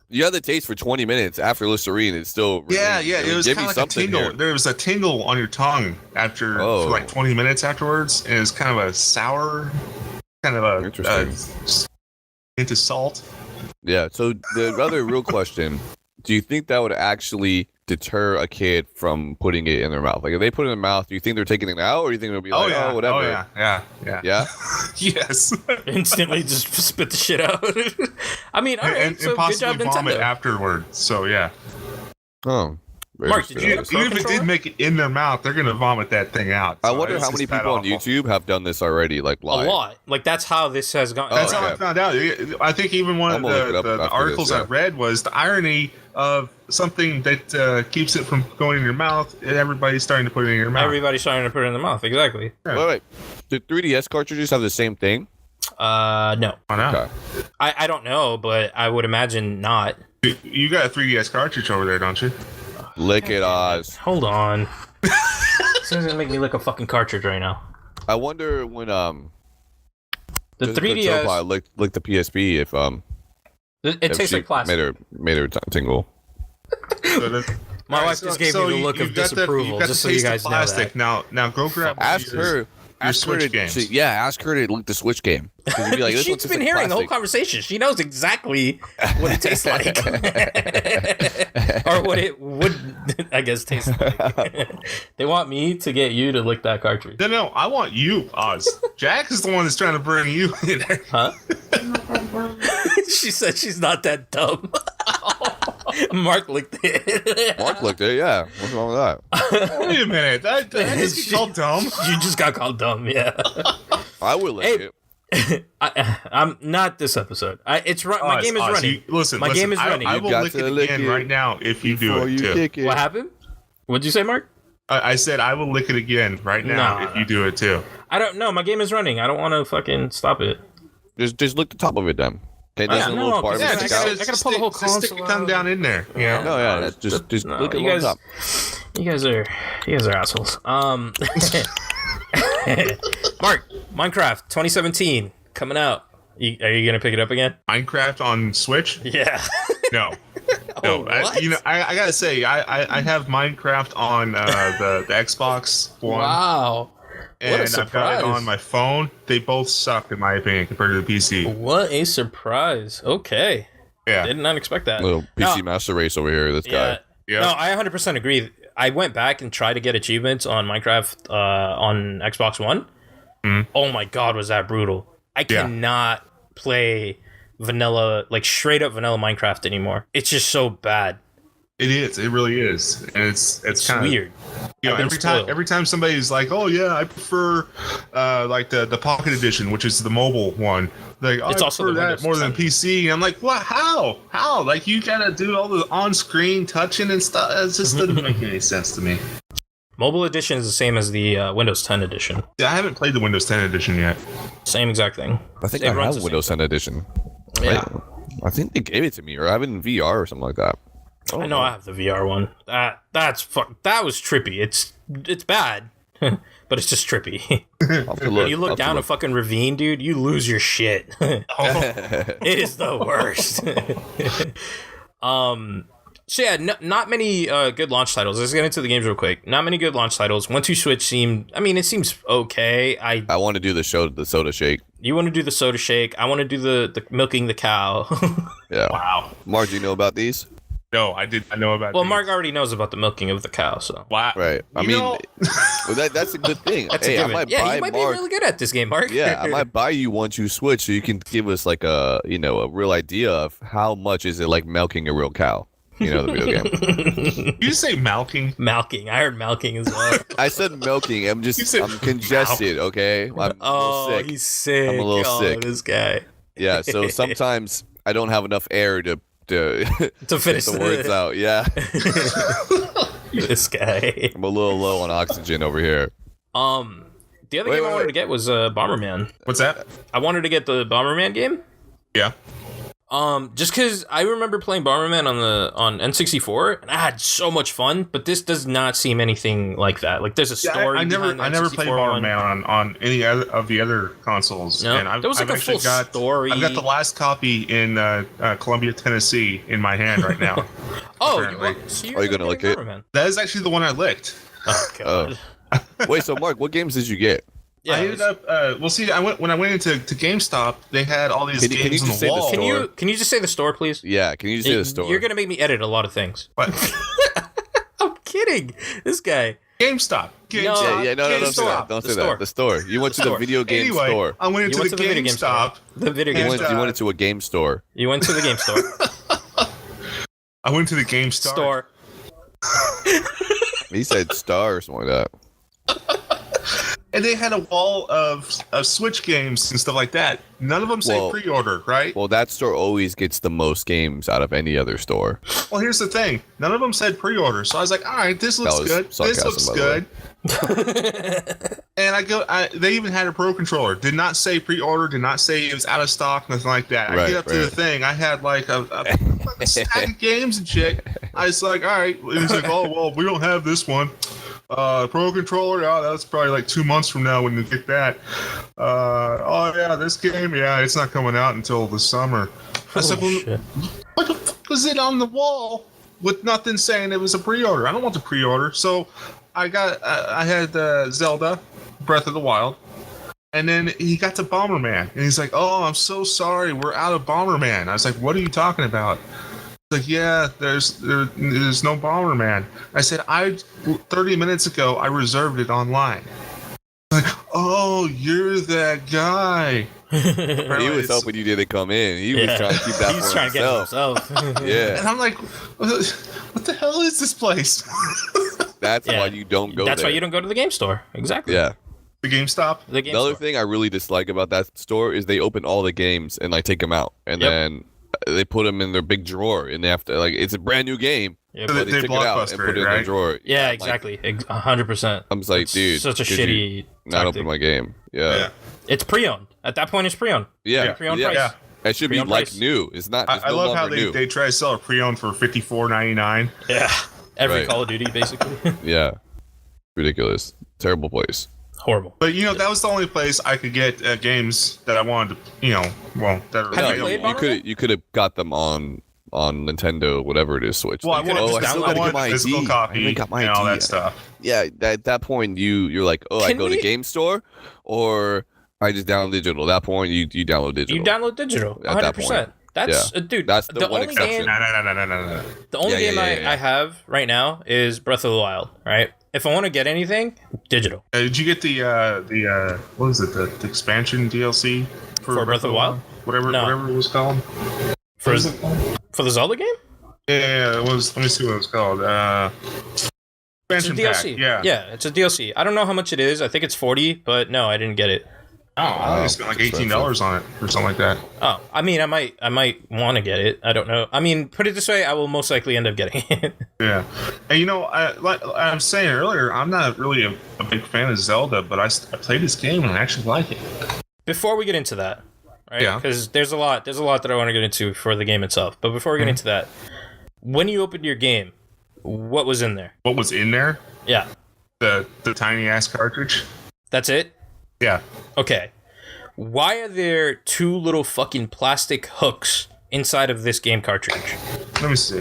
you had the taste for 20 minutes after Listerine. It's still it was kind of like a tingle. Here. There was a tingle on your tongue for like 20 minutes afterwards, and it was kind of a sour, kind of a into salt. Yeah. So the other real question: do you think that would actually deter a kid from putting it in their mouth? Like if they put it in their mouth, do you think they're taking it out, or do you think it'll be whatever? Oh yeah. Yes. Instantly just spit the shit out. I mean, all right. And possibly vomit afterwards. So yeah. Oh. Mark, even if it did make it in their mouth, they're gonna vomit that thing out. So I wonder how many people on YouTube have done this already, like live. A lot. Like that's how this has gone. That's how I found out. I think even one of the articles I read was the irony of something that keeps it from going in your mouth, and everybody's starting to put it in your mouth. Everybody's starting to put it in their mouth. Exactly. Yeah. Wait. Do 3DS cartridges have the same thing? No. Why not? Okay. I don't know, but I would imagine not. You got a 3DS cartridge over there, don't you? Lick it, Oz. Hold on. This is gonna make me lick a fucking cartridge right now. I wonder when the 3DS licked the PSP if it tastes like plastic. Made her tingle. My wife just gave me the look of disapproval, just so you guys know that. Now go grab. Ask her Switch games. Ask her to lick the Switch game. Be like, she's been hearing the whole conversation. She knows exactly what it tastes like. Or what it would, I guess, taste like. They want me to get you to lick that cartridge. No, I want you, Oz. Jack is the one that's trying to bring you in there. Huh? She said she's not that dumb. Mark licked it. Mark licked it, yeah. What's wrong with that? Wait a minute. I just got called dumb. You just got called dumb, yeah. I would lick it. I'm not this episode. It's run. My game is running. Listen, my game is running. I will lick it again right now if you do it too. What happened? What'd you say, Mark? I said I will lick it again right now if you do it too. I don't know. My game is running. I don't want to fucking stop it. Just lick the top of it then. Okay, there's a little part of it. I gotta pull the whole console. Stick your tongue down in there. Yeah. No, yeah. Just lick it on top. You guys are assholes. Mark, Minecraft 2017 coming out. Are you gonna pick it up again? Minecraft on Switch? Yeah. No. No, I gotta say, I have Minecraft on the Xbox One. Wow. And I've got it on my phone. They both suck, in my opinion, compared to the PC. What a surprise. Okay. Yeah. Did not expect that. Little PC master race over here, this guy. Yeah. No, I 100% agree. I went back and tried to get achievements on Minecraft on Xbox One. Oh my god, was that brutal. I cannot play vanilla, like straight up vanilla Minecraft anymore. It's just so bad. It is. It really is. And it's kind of weird. You know, every time somebody's like, "Oh yeah, I prefer like the Pocket Edition, which is the mobile one." Like, I prefer that more than PC. And I'm like, "What? How? Like, you gotta do all the on-screen touching and stuff. It just doesn't make any sense to me." Mobile edition is the same as the Windows 10 edition. Yeah, I haven't played the Windows 10 edition yet. Same exact thing. I think I have Windows 10 edition. Yeah. I think they gave it to me, or I have it in VR or something like that. I know I have the VR one. That was trippy. It's bad, but it's just trippy. When you look down a fucking ravine, dude, you lose your shit. It is the worst. So yeah, not many good launch titles. Let's get into the games real quick. Not many good launch titles. 1-2 Switch it seems okay. I want to do the soda shake. You want to do the soda shake. I want to do the milking the cow. Yeah. Wow. Mark, do you know about these? No, I know about. Well, Mark already knows about the milking of the cow, so. Wow. Right. I mean, well, that's a good thing. That's a given. You might be really good at this game, Mark. Yeah, I might buy you 1-2 Switch so you can give us like a real idea of how much is it like milking a real cow. The video game. You say milking? Milking. I heard milking as well. I said milking. I'm congested, okay? I'm a little sick. He's sick. I'm a little sick. This guy. Yeah, so sometimes I don't have enough air to finish the words out. Yeah. This guy. I'm a little low on oxygen over here. The other game I wanted to get was Bomberman. What's that? I wanted to get the Bomberman game. Yeah. Just because I remember playing Bomberman on N64 and I had so much fun, but this does not seem anything like that. Like there's a story. I never played Bomberman on any of the other consoles. No, and there was like a full story. I've got the last copy in Columbia, Tennessee, in my hand right now. You're gonna lick it? That is actually the one I licked. Oh god. Wait, so Mark, what games did you get? Yeah, I ended up. When I went into GameStop, they had all these games on the wall. Can you just say the store, please? Yeah, can you just say the store? You're gonna make me edit a lot of things. What? I'm kidding. This guy. GameStop. No, don't say that. Don't say that. The store. You went to the video game store. I went into the GameStop. The video game store. You went into a game store. You went to the game store. I went to the game store. He said star or something like that. And they had a wall of Switch games and stuff like that. None of them say pre-order, right? Well, that store always gets the most games out of any other store. Well, here's the thing. None of them said pre-order. So I was like, all right, this looks good. This looks good. And they even had a Pro Controller. Did not say pre-order. Did not say it was out of stock. Nothing like that. I get up to the thing. I had like a stack of games and shit. I was like, all right. It was like, oh, well, we don't have this one. Pro Controller, that's probably like 2 months from now when you get that. This game, it's not coming out until the summer. I said, well, what the fuck was it on the wall with nothing saying it was a pre-order? I don't want the pre-order. So I had Zelda, Breath of the Wild, and then he got to Bomberman, and he's like, oh, I'm so sorry, we're out of Bomberman. I was like, what are you talking about? Like, yeah, there's no Bomberman. I said, 30 minutes ago, I reserved it online. Like, oh, you're that guy. He was hoping you didn't come in. He was trying to keep that He's for trying himself. to get himself. Yeah. And I'm like, what the hell is this place? That's why you don't go That's there. why you don't go to the game store. Exactly. Yeah. The GameStop? The other thing I really dislike about that store is they open all the games and like take them out. And then they put them in their big drawer. And they have to, like, it's a brand new game. Yeah, So but they took it out and put it in their drawer. Yeah, exactly. 100%. I'm just like, dude. Such a shitty not open my game. Yeah. It's pre-owned. At that point, it's pre-owned. Yeah. Pre-owned price. Yeah. It should be Pre-owned like price. new. It's not. It's I no love how longer new. they try to sell a pre-owned for $54.99. Yeah. Every Right. Call of Duty, basically. Yeah. Ridiculous. Terrible place. Horrible. But that was the only place I could get games that I wanted to, that are Have you available. played Bomberman? You could have got them on Nintendo, whatever it is, Switch. Well, I Like, wanted I still I gotta wanted get my the physical ID. copy I haven't got my and all ID that yet. stuff. Yeah, at that point you're like, I Can go to we- game store or I just download digital. At that point you download digital. You download digital. At that 100%. That's dude. That's the one only exception. game. No. The only Yeah, game yeah. I have right now is Breath of the Wild. Right. If I want to get anything, digital. Did you get the what is it, the expansion DLC For Breath of the Wild? Whatever it was called. For What was it called? for the Zelda game? Yeah, it was. Let me see what it was called. It's a Expansion DLC. pack. Yeah. it's a DLC. I don't know how much it is. I think it's 40, but no, I didn't get it. Oh, I only spent like $18 on it or something like that. Oh, I mean, I might want to get it. I don't know. I mean, put it this way, I will most likely end up getting it. Yeah, and like I was saying earlier, I'm not really a big fan of Zelda, but I played this game and I actually like it. Before we get into that, right? Yeah. Because there's a lot that I want to get into for the game itself. But before we get into that, when you opened your game, what was in there? What was in there? Yeah, The tiny ass cartridge. that's it. Yeah. Okay. Why are there two little fucking plastic hooks inside of this game cartridge? Let me see.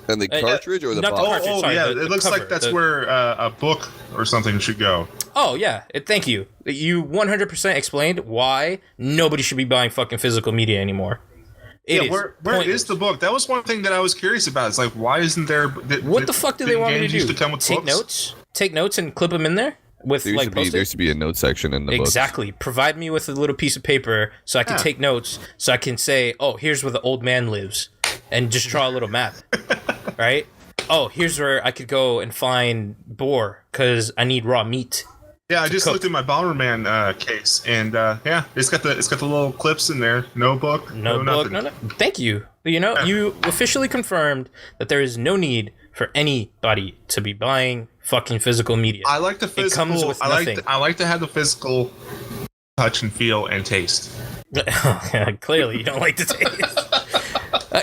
And the cartridge or the not the box? cartridge. Sorry, Yeah. the It looks cover, like that's the- where a book or something should go. Oh, yeah. Thank you. You 100% explained why nobody should be buying fucking physical media anymore. It is Where pointless. is the book? That was one thing that I was curious about. It's like, why isn't there? What the fuck do they want me to games do? used to come with Take books? notes? Take notes and clip them in there? With There like used post-its? to be a note section in the book. Exactly. Provide me with a little piece of paper so I can take notes, so I can say, oh, here's where the old man lives, and just draw a little map, right? Oh, here's where I could go and find boar because I need raw meat. Yeah, I just cook. looked at my Bomberman case, and it's got the little clips in there. No book, No book, nothing. no. Thank you. You officially confirmed that there is no need for anybody to be buying fucking physical media. I like the physical. It comes with nothing. I like to have the physical touch and feel and taste. Clearly, you don't like the taste.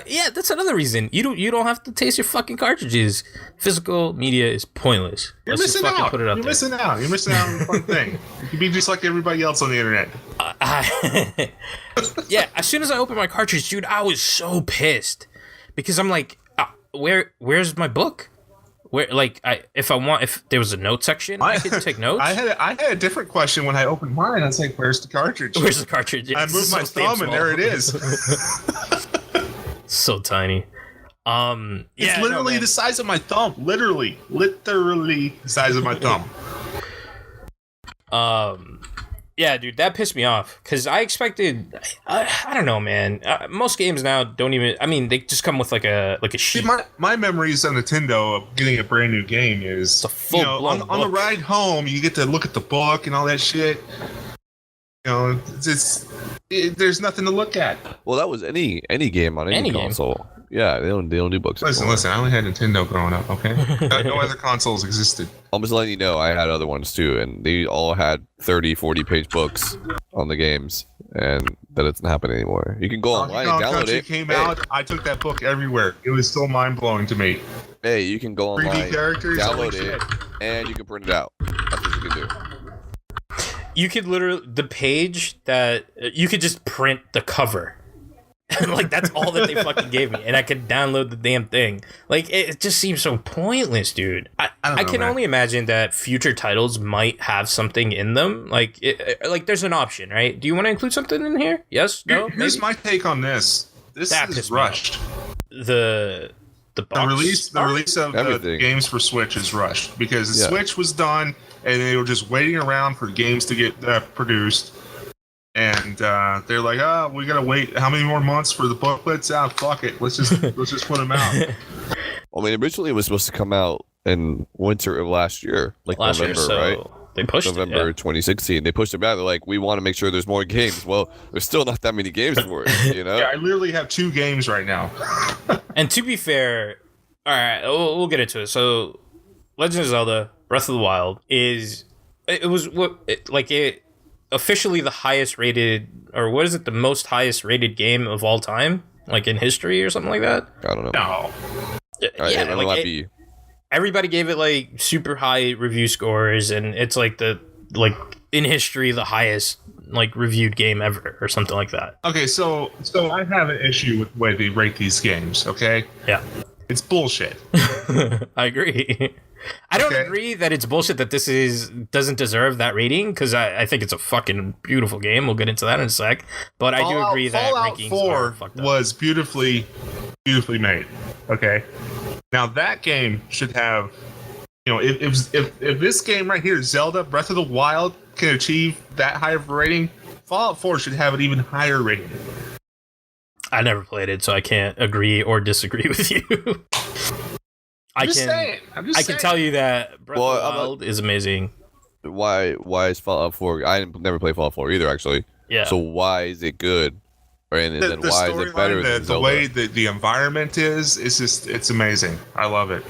Yeah, that's another reason. You don't have to taste your fucking cartridges. Physical media is pointless. You're Let's just missing fucking out. put it out You're there. missing out. You're missing out on the fun thing. You can be just like everybody else on the internet. Yeah, as soon as I opened my cartridge, dude, I was so pissed because I'm like, where's my book? Where, like, if there was a note section, I could take notes. I had a different question when I opened mine. I was like, "Where's the cartridge?" Where's the cartridge? I It's moved my so damn thumb, and small. there it is. So tiny. It's literally the size of my thumb. Literally the size of my thumb. Yeah, dude, that pissed me off because I expected. I don't know, man. Most games now don't even. I mean, they just come with like a sheet. See, my memories on Nintendo of getting a brand new game is a full-blown on the book. ride home, you get to look at the book and all that shit. There's nothing to look at. Well, that was any game on any game. console. Yeah, they don't do books. Listen, anymore. I only had Nintendo growing up. Okay, no other consoles existed. I'm just letting you know I had other ones too, and they all had 30, 40-page books on the games, and that doesn't happen anymore. You can go online and Donkey Kong download Country it. came Hey, out. I took that book everywhere. It was so mind blowing to me. hey, you can go 3D online, characters, download holy it, shit. and you can print it out. That's what you can do. You could literally the page that you could just print the cover. Like that's all that they fucking gave me, and I could download the damn thing. Like it just seems so pointless, dude. I don't know, can man. only imagine that future titles might have something in them. Like like there's an option, right? Do you want to include something in here? Yes, no. Here's maybe? my take on this. This That is pissed me off. rushed. The box The release of the Everything. games for Switch is rushed because the Yeah. Switch was done and they were just waiting around for games to get produced. and they're like, "Oh, we gotta wait. How many more months for the booklets? Ah, fuck it. Let's just put them out." I mean, originally it was supposed to come out in winter of last year, like November, right? They pushed November 2016. They pushed it back. They're like, we want to make sure there's more games. Well, there's still not that many games for it, you know? Yeah, I literally have 2 games right now. And to be fair, all right, we'll get into it. So, Legend of Zelda: Breath of the Wild officially the highest rated, or what is it, the most highest rated game of all time, like in history or something like that? I don't know. No. Yeah, like everybody gave it like super high review scores, and it's like in history the highest like reviewed game ever or something like that. Okay, so I have an issue with the way they rate these games. Okay. Yeah. It's bullshit. I agree. I don't agree that it's bullshit that this doesn't deserve that rating, because I think it's a fucking beautiful game. We'll get into that in a sec. But I do agree that Fallout rankings 4 are fucked up. was beautifully made. Okay. Now that game should have, if this game right here, Zelda Breath of the Wild, can achieve that high of a rating, Fallout 4 should have an even higher rating. I never played it, so I can't agree or disagree with you. I'm just saying. I can tell you that Breath of the Wild is amazing. Why is Fallout 4? I never played Fallout 4 either, actually. Yeah. So why is it good? And then why is it better than Zelda? The way the environment is, it's amazing. I love it.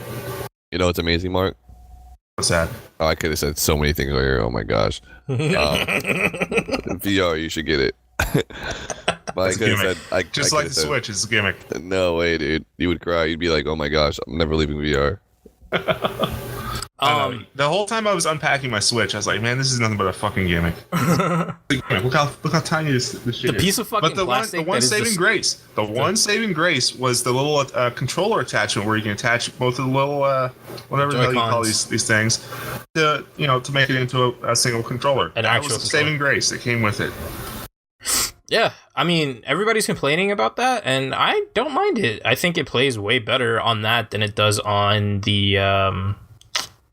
You know what's amazing, Mark? What's that? Oh, I could have said so many things earlier. Oh my gosh. VR, you should get it. But It's a gimmick. Just like the Switch, it's a gimmick. No way, dude. You would cry. You'd be like, oh my gosh, I'm never leaving VR. The whole time I was unpacking my Switch, I was like, man, this is nothing but a fucking gimmick. Look how tiny this shit is. The piece of fucking plastic. The one saving grace was the little controller attachment where you can attach both of the little whatever the hell you call these things to make it into a single controller. That was the saving grace that came with it. Yeah, I mean, everybody's complaining about that, and I don't mind it. I think it plays way better on that than it does on the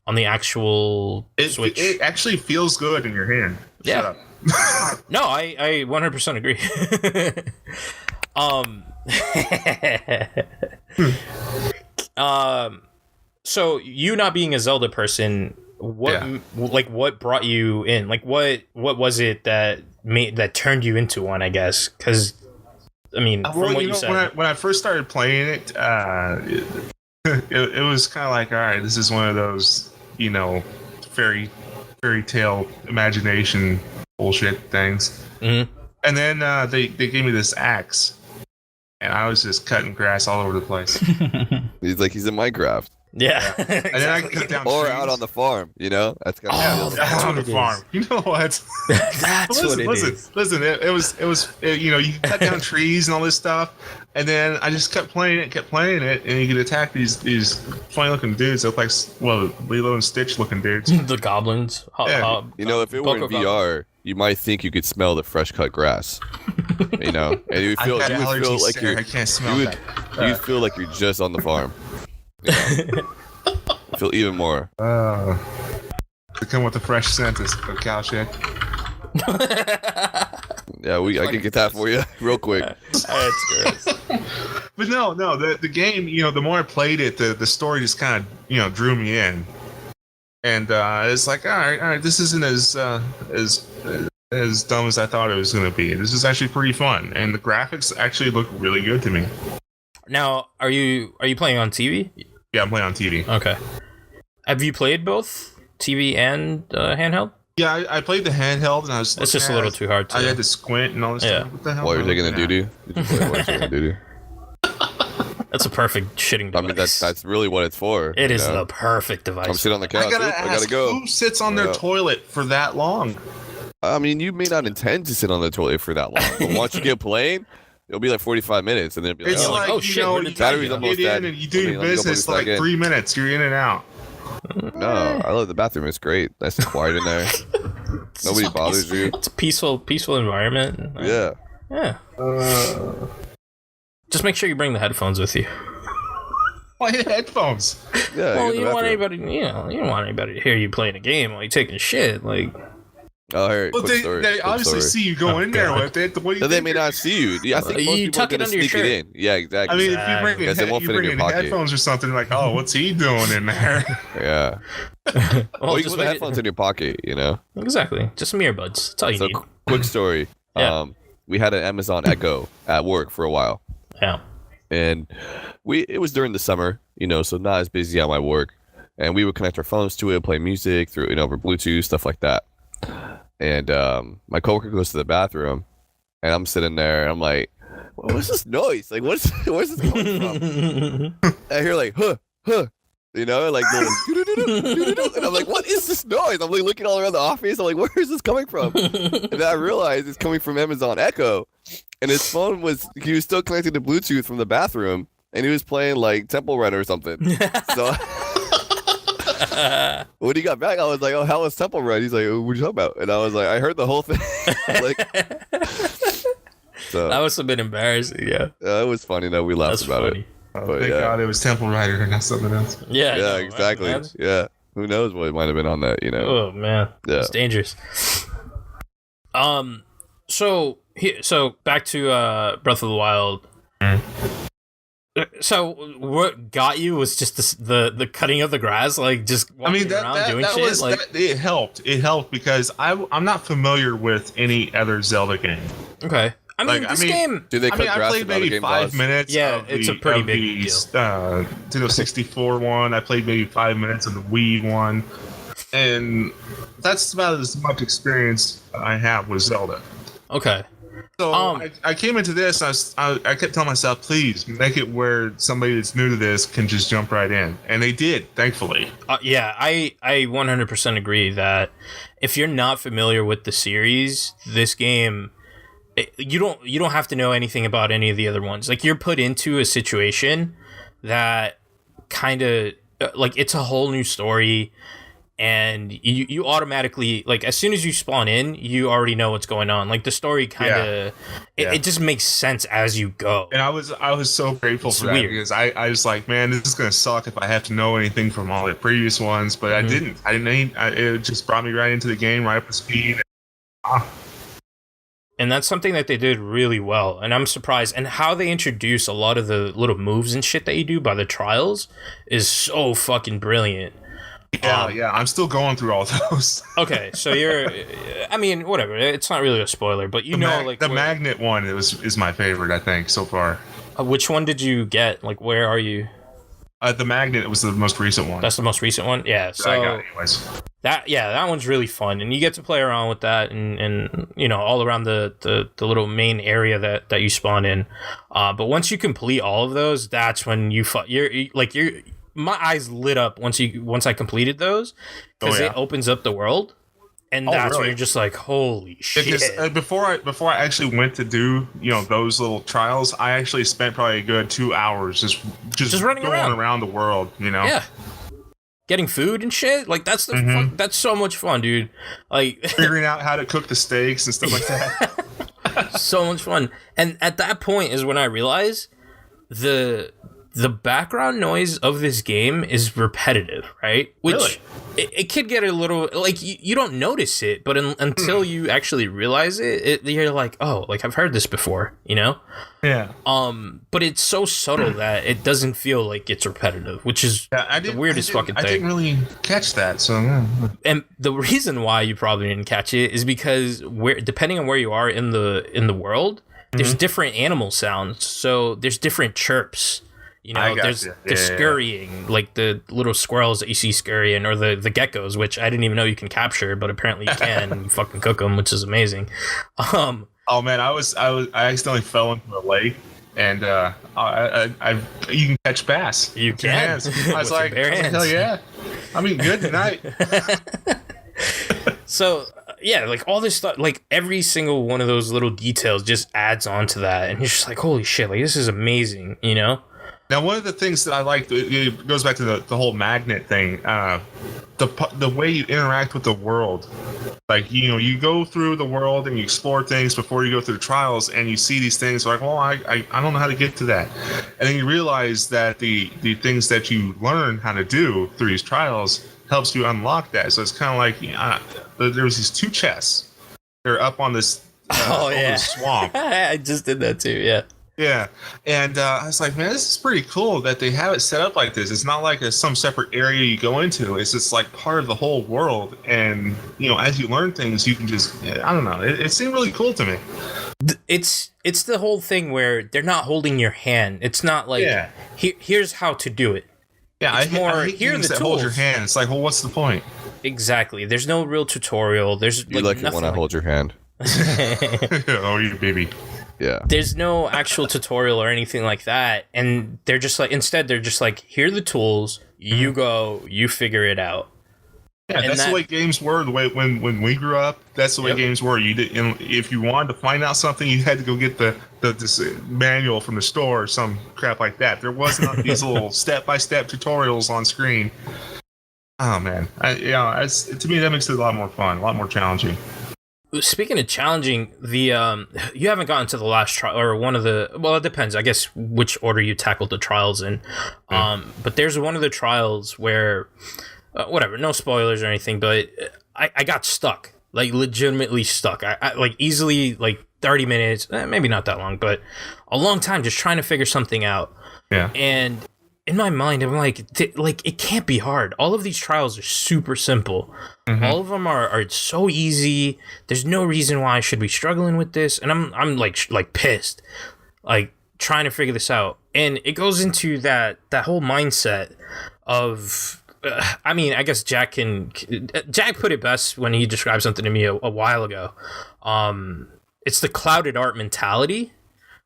actual Switch. It actually feels good in your hand. Yeah. Shut up. No, I 100% agree. So you not being a Zelda person, what brought you in? Like what was it that turned you into one, I guess? Because I mean, from what you said, when I first started playing it, it was kind of like, all right, this is one of those fairy tale imagination bullshit things. Mm-hmm. And then they gave me this axe, and I was just cutting grass all over the place. He's in Minecraft. Yeah. Exactly. And then I can cut down or trees. out on the farm, that's kind of that's on the farm. You know what? That's what it is. Listen, it was you can cut down trees and all this stuff, and then I just kept playing it, and you could attack these funny looking dudes that look like Lilo and Stitch looking dudes. The goblins. If it were in VR, you might think you could smell the fresh cut grass. And you feel like I can't smell that. You'd feel like you're just on the farm. Feel even more. They come with a fresh scent of cow shit. Yeah, I can get that for you real quick. That's gross. But no, the game, the more I played it, the story just kind of, drew me in. And it's like, all right, this isn't as dumb as I thought it was going to be. This is actually pretty fun, and the graphics actually look really good to me. Now, are you playing on TV? Yeah, I'm playing on TV. Okay. Have you played both TV and handheld? Yeah, I played the handheld, and I was. It's just a little too hard to. I had to squint and all this stuff. What the hell? While you're taking the doo-doo? Did you play while you're taking the doo-doo? That's a perfect shitting device. I mean, that's really what it's for. It is the perfect device. I'm sitting on the couch. I gotta go. Who sits on their toilet for that long? I mean, you may not intend to sit on the toilet for that long, but once you get playing, it'll be like 45 minutes, and then it'll be it's like, oh shit, you battery's almost get in dead. and you do your business like 3 minutes. You're in and out. No, I love the bathroom. It's great. Nice and quiet in there. Nobody bothers you. It's a peaceful environment. Yeah. Just make sure you bring the headphones with you. Why headphones? Yeah. Well, you don't want anybody. You don't want anybody to hear you playing a game while you're taking shit. Like. Oh, here, But they obviously see you go in there with it. What do you they may not see you. I think most people are going to sneak it in. Yeah, exactly. I mean, if you bring in headphones or something, like, oh, what's he doing in there? Yeah. Well, you can put the headphones in your pocket, you know? Exactly. Just some earbuds. That's all you need. Quick story. Yeah. We had an Amazon Echo at work for a while. Yeah. And it was during the summer, you know, so not as busy at my work. And we would connect our phones to it, play music through, you know, over Bluetooth, stuff like that. And my coworker goes to the bathroom, and I'm sitting there, and I'm like, "What's this noise? Like, where's this coming from?" And I hear like, "Huh, you know, like, and I'm like, "What is this noise?" I'm like looking all around the office. I'm like, "Where is this coming from?" And then I realized it's coming from Amazon Echo, and his phone he was still connected to Bluetooth from the bathroom, and he was playing like Temple Run or something. So. When he got back, I was like, "Oh, how was Temple Run?" He's like, "What are you talking about?" And I was like, "I heard the whole thing." Like, so that must have been embarrassing. Yeah, it was funny though. We laughed about it. Oh, thank God it was Temple Rider and not something else. Yeah, exactly. Man. Yeah, who knows what might have been on that? You know. Oh man, it's dangerous. So back to Breath of the Wild. So what got you was just the cutting of the grass, like just walking around doing shit. It helped. It helped because I'm not familiar with any other Zelda game. Okay, I mean this game. Do they cut grass? I played maybe 5 minutes. Yeah, it's a pretty big deal. Nintendo 64 one. I played maybe 5 minutes of the Wii one, and that's about as much experience I have with Zelda. Okay. So I came into this, I kept telling myself, please make it where somebody that's new to this can just jump right in. And they did, thankfully. Yeah, I 100% agree that if you're not familiar with the series, this game, you don't have to know anything about any of the other ones. Like, you're put into a situation that kind of, like, it's a whole new story. And you automatically, like, as soon as you spawn in, you already know what's going on. Like, the story kind of it just makes sense as you go. And I was so grateful for that because I was like, man, this is gonna suck if I have to know anything from all the previous ones, but I didn't. It just brought me right into the game, right up to speed. And that's something that they did really well, and I'm surprised. And how they introduce a lot of the little moves and shit that you do by the trials is so fucking brilliant. Yeah, I'm still going through all those. Okay, so I mean, whatever. It's not really a spoiler, but the magnet one is my favorite, I think, so far. Which one did you get? Like, where are you? The magnet was the most recent one. That's the most recent one? Yeah, so I got it anyways. That one's really fun, and you get to play around with that and you know, all around the little main area that you spawn in. But once you complete all of those, that's when my eyes lit up once I completed those, because it opens up the world, and that's when you're just like, holy shit. Because before I actually went to do, you know, those little trials, I actually spent probably a good 2 hours just running around the world, you know. Yeah. Getting food and shit, like that's that's so much fun, dude. Like figuring out how to cook the steaks and stuff like that. So much fun. And at that point is when I realized the background noise of this game is repetitive, right? Which it could get a little, like, you don't notice it, but until you actually realize it, you're like, oh, like, I've heard this before, you know? Yeah. But it's so subtle that it doesn't feel like it's repetitive, which is the weirdest fucking thing. I didn't really catch that, so... And the reason why you probably didn't catch it is because depending on where you are in the world, there's different animal sounds, so there's different chirps. You know, there's scurrying, like the little squirrels that you see scurrying, or the geckos, which I didn't even know you can capture, but apparently you can, and you fucking cook them, which is amazing. Oh man, I accidentally fell into a lake, and you can catch bass. You can. I was like, hell yeah. I mean, good night. So yeah, like all this stuff, like every single one of those little details just adds on to that, and you're just like, holy shit, like this is amazing, you know? Now, one of the things that I like, it goes back to the whole magnet thing, the way you interact with the world. Like, you know, you go through the world and you explore things before you go through the trials, and you see these things like, well, I don't know how to get to that. And then you realize that the things that you learn how to do through these trials helps you unlock that. So it's kind of like, there was these two chests. They're up on this swamp. I just did that too. Yeah. Yeah, and I was like, man, this is pretty cool that they have it set up like this. It's not like some separate area you go into. It's just like part of the whole world. And, as you learn things, you can just, I don't know. It seemed really cool to me. It's the whole thing where they're not holding your hand. It's not like, here's how to do it. Yeah, it's I hate games that hold your hand. It's like, well, what's the point? Exactly. There's no real tutorial. There's you like it when I hold your hand. Oh, you baby. Yeah. There's no actual tutorial or anything like that. And they're just like, instead, they're just like, here are the tools. You go, you figure it out. Yeah, and that's the way games were. The way when we grew up, that's the way games were. You did, if you wanted to find out something, you had to go get this manual from the store or some crap like that. There wasn't these little step-by-step tutorials on screen. Oh man, to me that makes it a lot more fun, a lot more challenging. Speaking of challenging, the you haven't gotten to the last trial or one of the. Well, it depends, I guess, which order you tackled the trials in. But there's one of the trials where, whatever, no spoilers or anything, but I got stuck, like legitimately stuck. I like easily like 30 minutes, maybe not that long, but a long time just trying to figure something out. Yeah, and in my mind, I'm like, it can't be hard. All of these trials are super simple. Mm-hmm. All of them are so easy. There's no reason why I should be struggling with this. And I'm like pissed, like trying to figure this out. And it goes into that whole mindset of, I mean, I guess Jack put it best when he described something to me a while ago. It's the clouded art mentality.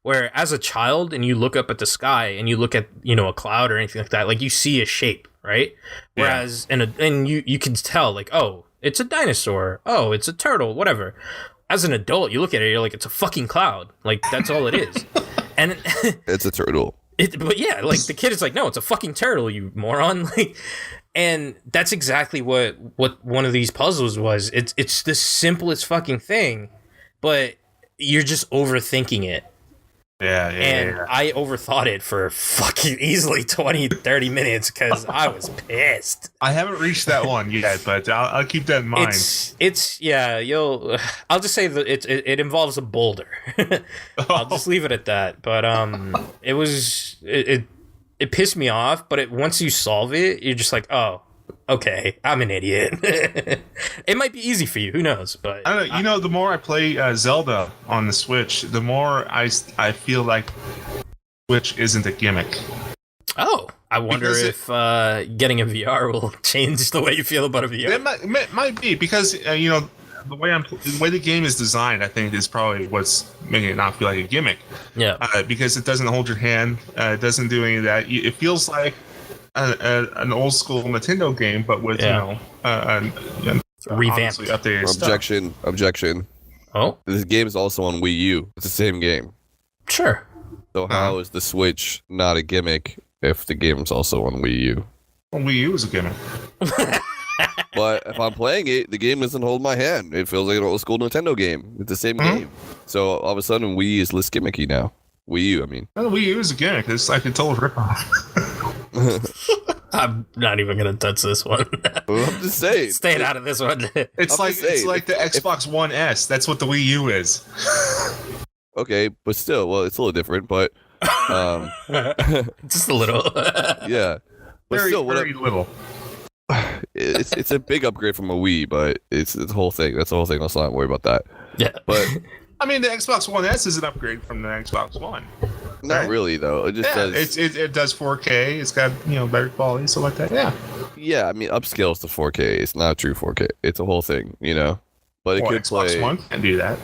Where as a child and you look up at the sky and you look at, a cloud or anything like that, like you see a shape, right? Whereas, and you can tell like, oh, it's a dinosaur. Oh, it's a turtle, whatever. As an adult, you look at it, you're like, it's a fucking cloud. Like, that's all it is. And it's a turtle. But yeah, like the kid is like, no, it's a fucking turtle, you moron. Like, and that's exactly what one of these puzzles was. It's the simplest fucking thing, but you're just overthinking it. Yeah. I overthought it for fucking easily 20-30 minutes because I was pissed. I haven't reached that one yet, but I'll keep that in mind. I'll just say that it involves a boulder. I'll just leave it at that. But it pissed me off. But once you solve it, you're just like, oh, okay, I'm an idiot. It might be easy for you. Who knows? But I don't know. The more I play Zelda on the Switch, the more I feel like Switch isn't a gimmick. Oh, I wonder if getting a VR will change the way you feel about a VR. It might be because the way the game is designed, I think, is probably what's making it not feel like a gimmick. Yeah. Because it doesn't hold your hand. It doesn't do any of that. It feels like an old school Nintendo game, but with revamped, updated Objection. Oh, this game is also on Wii U. It's the same game. Sure. So how is the Switch not a gimmick if the game is also on Wii U? Well, Wii U is a gimmick. But if I'm playing it, the game doesn't hold my hand. It feels like an old school Nintendo game. It's the same game. So all of a sudden, Wii is less gimmicky now. Wii U, I mean. Well, Wii U is a gimmick. It's like a total ripoff. I'm not even gonna touch this one. Well, I'm just saying. Staying out of this one. It's like the Xbox One S. That's what the Wii U is. Okay, but still, well, it's a little different, but just a little. Yeah, but very, still, very little. It's a big upgrade from a Wii, but it's the whole thing. That's the whole thing. Let's not worry about that. Yeah, but I mean, the Xbox One S is an upgrade from the Xbox One. Not really, though. It just does. It does 4K. It's got better quality, stuff like that. Yeah. Yeah, I mean, upscales to 4K. It's not true 4K. It's a whole thing, But it could Xbox play. One can do that.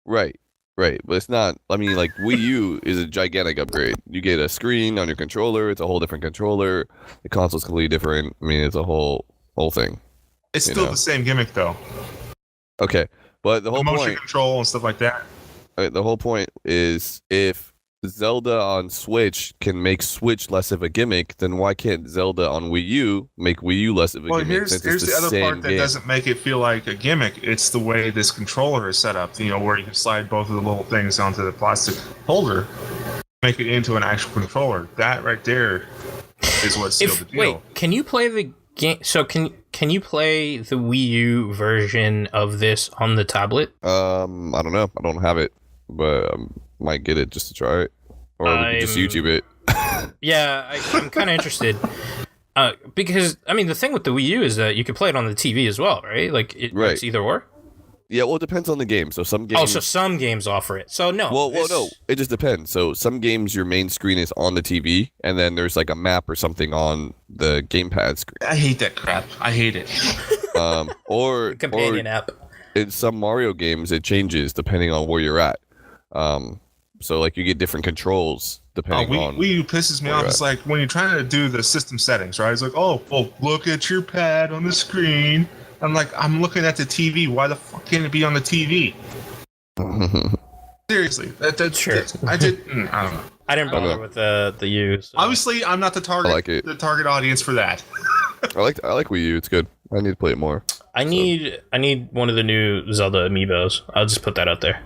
Right. But it's not. I mean, like Wii U is a gigantic upgrade. You get a screen on your controller. It's a whole different controller. The console's completely different. I mean, it's a whole thing. It's still the same gimmick, though. Okay, but the whole motion point. Control and stuff like that. The whole point is if Zelda on Switch can make Switch less of a gimmick, then why can't Zelda on Wii U make Wii U less of a gimmick? Here's the other part that doesn't make it feel like a gimmick. It's the way this controller is set up, where you can slide both of the little things onto the plastic holder, make it into an actual controller. That right there is what sealed the deal. Wait, can you play So can you play the Wii U version of this on the tablet? I don't know. I don't have it, but might get it just to try it, or we can just YouTube it. Yeah, I'm kind of interested. Because I mean, the thing with the Wii U is that you can play it on the TV as well, right? Like it's either or. Yeah, well, it depends on the game. So some games. Oh, so some games offer it. So no. Well, no. It just depends. So some games, your main screen is on the TV, and then there's like a map or something on the gamepad screen. I hate that crap. I hate it. Or companion app. In some Mario games, it changes depending on where you're at. So like you get different controls depending on. Wii U pisses me off. It's like when you're trying to do the system settings, right? It's like, oh, well, look at your pad on the screen. I'm like, I'm looking at the TV. Why the fuck can't it be on the TV? Seriously, that's sure. I don't know. I didn't bother with the U. So. Obviously, I'm not the target. The target audience for that. I like Wii U. It's good. I need to play it more. I need one of the new Zelda amiibos. I'll just put that out there.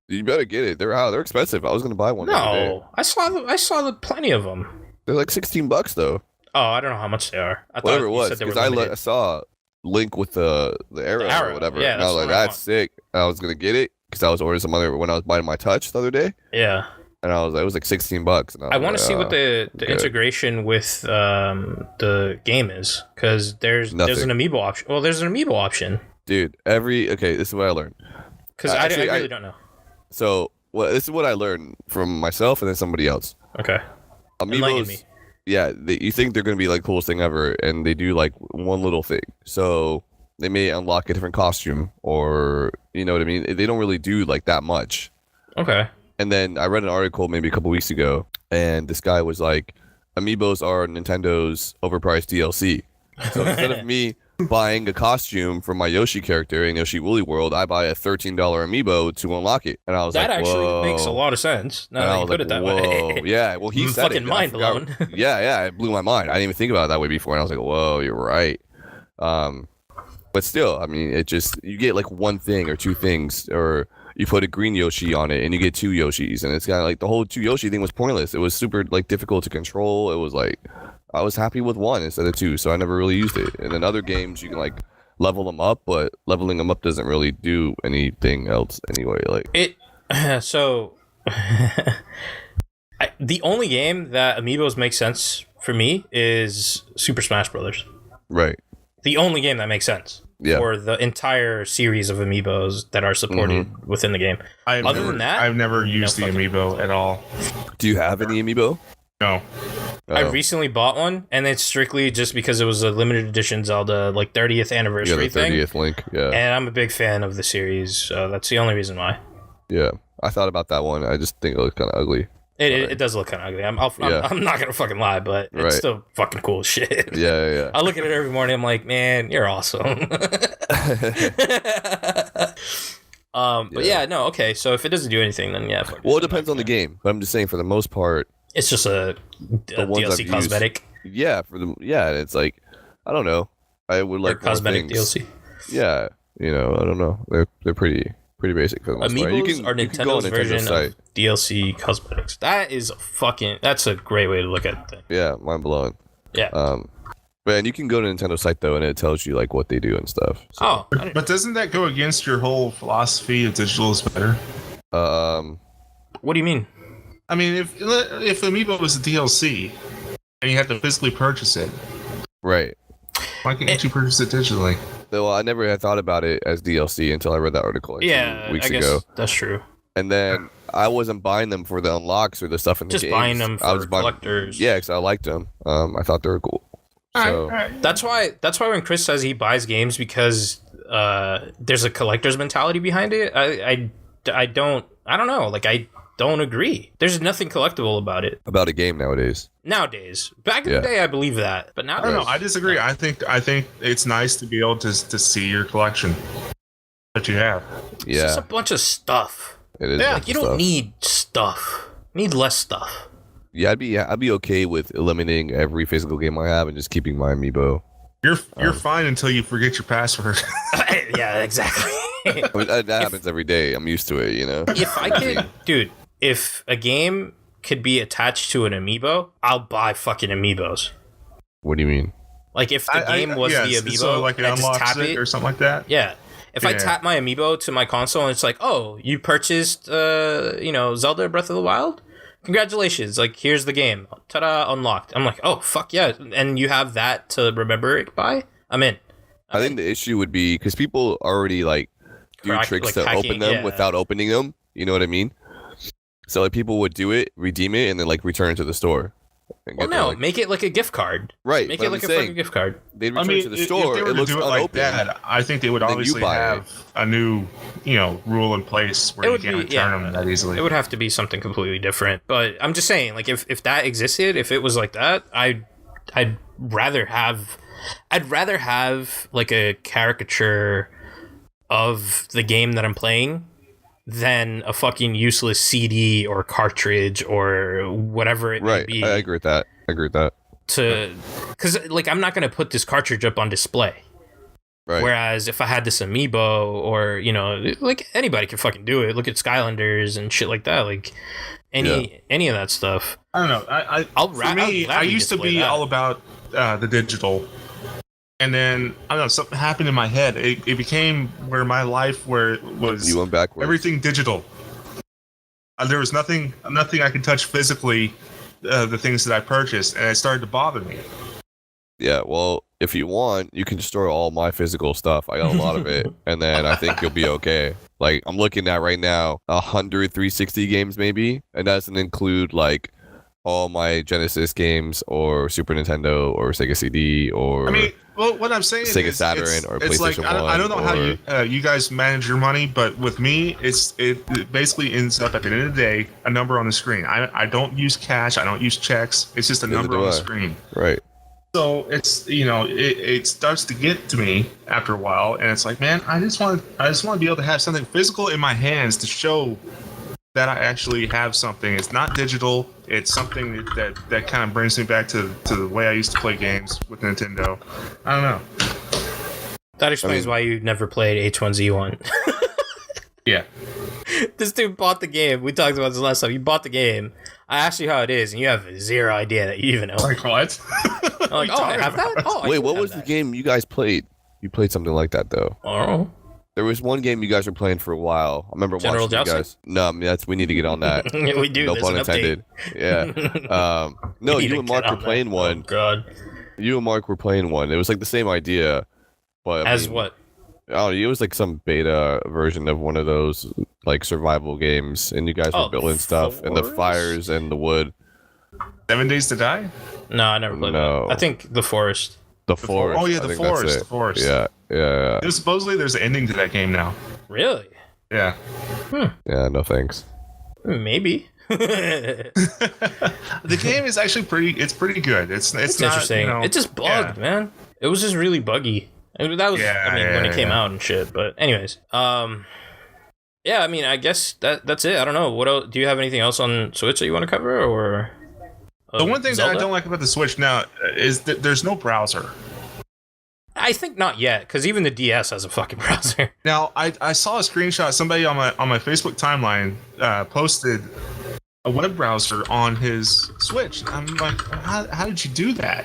You better get it. They're out. They're expensive. I was gonna buy one. No, I saw plenty of them. They're like $16 though. Oh, I don't know how much they are. Whatever it was, because I saw Link with the arrow or whatever. Yeah, and I was like, that's sick. And I was gonna get it because I was ordering some other when I was buying my Touch the other day. Yeah. And I was like, it was like $16. And I want to see what the integration with the game is, because there's an amiibo option. Well, there's an amiibo option. Dude, this is what I learned. Because I really don't know. So this is what I learned from myself and then somebody else. Okay. Amiibos. Yeah, you think they're going to be like coolest thing ever, and they do like one little thing. So they may unlock a different costume, or you know what I mean? They don't really do like that much. Okay. And then I read an article maybe a couple weeks ago, and this guy was like, Amiibos are Nintendo's overpriced DLC. So instead of me buying a costume for my Yoshi character in Yoshi Woolly World, I buy a $13 Amiibo to unlock it. And I was that actually makes a lot of sense. Now that you put it that way. Yeah, well, he said fucking mind blown. Yeah, it blew my mind. I didn't even think about it that way before, and I was like, whoa, you're right. But still, I mean, it just, you get like one thing or two things, or you put a green Yoshi on it and you get two Yoshis, and it's kind of like the whole two Yoshi thing was pointless. It was super like difficult to control. It was like, I was happy with one instead of two, so I never really used it. And in other games, you can like level them up, but leveling them up doesn't really do anything else anyway. Like it. So the only game that amiibos make sense for me is Super Smash Brothers. Right. The only game that makes sense for the entire series of amiibos that are supported within the game. Other than that, I've never used the amiibo at all. Do you have any amiibo? No. I recently bought one, and it's strictly just because it was a limited edition Zelda, like 30th anniversary thing. 30th Link, yeah. And I'm a big fan of the series, so that's the only reason why. Yeah, I thought about that one. I just think it looks kind of ugly. It does look kind of ugly. I'm not gonna fucking lie, but it's still fucking cool as shit. Yeah. I look at it every morning. I'm like, man, you're awesome. But yeah, no, okay. So if it doesn't do anything, then yeah. Well, it depends on the game, but I'm just saying for the most part, it's just a DLC cosmetic. Yeah, it's like, I don't know. I would like cosmetic DLC. Yeah, I don't know. They're pretty basic for the most part. Amiibos are Nintendo's version of DLC cosmetics. That's a great way to look at it. Yeah, mind blowing. Yeah. But you can go to Nintendo's site though, and it tells you like what they do and stuff. So. But doesn't that go against your whole philosophy of digital is better? What do you mean? I mean, if Amiibo was a DLC and you had to physically purchase it, right? Why can't you purchase it digitally? Well, I never had thought about it as DLC until I read that article weeks ago. That's true. And then I wasn't buying them for the unlocks or the stuff in the games. Just buying them for collectors. Yeah, because I liked them. I thought they were cool. So. All right. That's why when Chris says he buys games because there's a collector's mentality behind it, I don't know. Like, I don't agree. There's nothing collectible about it. About a game nowadays. Back in the day, I believe that, but now I don't know. I disagree. I think it's nice to be able to see your collection that you have. Yeah, it's just a bunch of stuff. It is. Yeah, like you don't need stuff. You need less stuff. Yeah, I'd be okay with eliminating every physical game I have and just keeping my amiibo. You're fine until you forget your password. Yeah, exactly. I mean, that happens every day. I'm used to it, If I could, dude, if a game could be attached to an amiibo, I'll buy fucking amiibos. What do you mean? Like if the game was the amiibo, so like it and I just unlocks tap it or something like that. Yeah. If I tap my amiibo to my console and it's like, oh, you purchased, Zelda Breath of the Wild? Congratulations. Like, here's the game. Ta-da, unlocked. I'm like, oh, fuck yeah. And you have that to remember it by? I'm in. I think the issue would be because people already, like, do tricks to open them without opening them. You know what I mean? So, like, people would do it, redeem it, and then, like, return it to the store. Well, no, make it like a gift card. Right. Make it like a fucking gift card. They'd return it to the store. If they were to do it like that, I think they would obviously have a new, rule in place where you can't return them that easily. It would have to be something completely different. But I'm just saying, like, if that existed, if it was like that, I'd rather have like a caricature of the game that I'm playing than a fucking useless CD or cartridge or whatever it may be. I agree with that. Because, like, I'm not going to put this cartridge up on display. Right. Whereas if I had this amiibo or, like, anybody can fucking do it. Look at Skylanders and shit like that. Like, any of that stuff. I don't know. I used to be all about the digital. And then, I don't know, something happened in my head. It became where my life was you went backwards. Everything digital. There was nothing I could touch physically, the things that I purchased, and it started to bother me. Yeah, well, if you want, you can store all my physical stuff. I got a lot of it, and then I think you'll be okay. Like, I'm looking at right now, 100 360 games maybe, and that doesn't include, like, all my Genesis games or Super Nintendo or Sega CD or... Well, what I'm saying Sega Saturn or PlayStation 1. I don't know how you guys manage your money, but with me, it basically ends up at the end of the day a number on the screen. I don't use cash. I don't use checks. It's just a number on the screen. Right. So it's it starts to get to me after a while, and it's like, man, I just want to be able to have something physical in my hands to show that I actually have something. It's not digital. It's something that kind of brings me back to the way I used to play games with Nintendo. I don't know. That explains why you never played H1Z1. Yeah. This dude bought the game. We talked about this last time. You bought the game. I asked you how it is, and you have zero idea that you even know. Like what? I'm like, I have that? Oh, wait, what was the game you guys played? You played something like that, though. Oh. There was one game you guys were playing for a while. I remember General watching you guys. No, we need to get on that. Yeah, we do. No pun intended. Yeah. No, you and Mark were playing one. Oh, God. You and Mark were playing one. It was like the same idea, but what? Oh, it was like some beta version of one of those like survival games, and you guys were building stuff, and the fires and the wood. 7 Days to Die? No, I never played that. I think The Forest. The Forest. Oh yeah, The Forest. Yeah. Supposedly there's an ending to that game now. Really? Yeah. Yeah, no thanks. Maybe. The game is actually pretty good. It's not, interesting. It just bugged, man. It was just really buggy. And that was when it came out and shit. But anyways, yeah, I mean, I guess that's it. I don't know. What else, do you have anything else on Switch that you want to cover, or? The one thing that I don't like about the Switch now is that there's no browser. I think not yet, because even the DS has a fucking browser. Now, I saw a screenshot. Somebody on my Facebook timeline posted a web browser on his Switch. I'm like, how did you do that?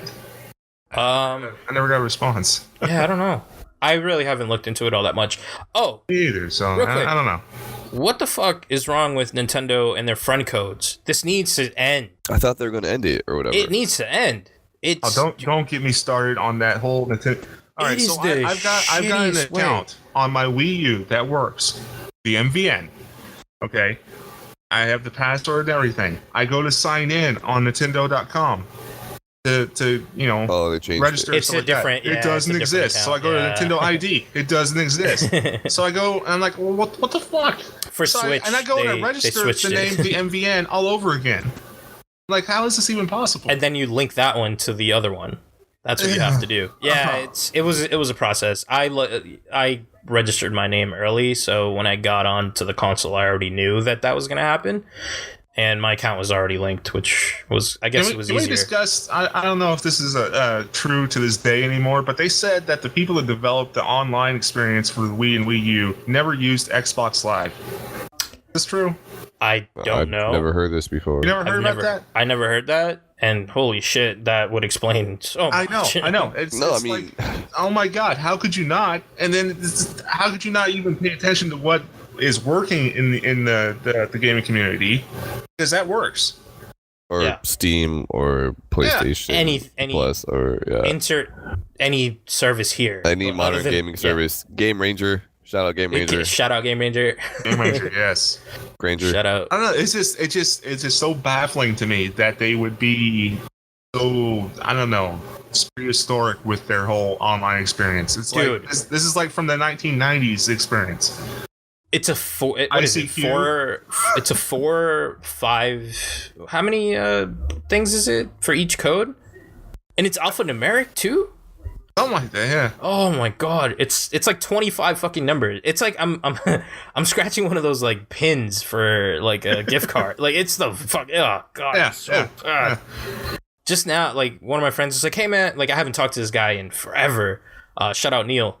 I never got a response. Yeah, I don't know. I really haven't looked into it all that much. Oh, me either. So I don't know. What the fuck is wrong with Nintendo and their friend codes? This needs to end. I thought they were going to end it or whatever. It needs to end. Don't get me started on that whole Nintendo. All right, so I've got an account on my Wii U that works. The MVN. Okay. I have the password and everything. I go to sign in on Nintendo.com to register. It's a different. It doesn't exist. So I go to Nintendo ID. It doesn't exist. So I go and I'm like, well, what the fuck? For Switch, and I go and I register the name the MVN all over again. Like, how is this even possible? And then you link that one to the other one. That's what you have to do. Yeah, it was a process. I registered my name early, so when I got onto the console, I already knew that was going to happen. And my account was already linked, which was, I guess, it was easier. We discussed, I don't know if this is true to this day anymore, but they said that the people that developed the online experience for the Wii and Wii U never used Xbox Live. Is this true? I don't know. I've never heard this before. You never heard about that? I never heard that. And holy shit, that would explain so much. I know. It's like, oh my god, how could you not? And then how could you not even pay attention to what is working in the gaming community? Because that works. Or Steam or PlayStation. Any Plus or insert any service here. Any modern gaming service. Game Ranger. Shout out Game Ranger. Shout out Game Ranger. Game Ranger, yes. Granger. Shout out. I don't know. It's just so baffling to me that they would be so, I don't know, prehistoric with their whole online experience. It's Dude. like this is like from the 1990s experience. It's a four. What is it? It's a 4, 5. How many things is it for each code? And it's alphanumeric too. Something like that, yeah. Oh my god, it's like 25 fucking numbers. It's like I'm scratching one of those like pins for like a gift card. Like it's the fuck. Oh god. Yeah. Just now, like one of my friends was like, "Hey man, like I haven't talked to this guy in forever." Shout out Neil.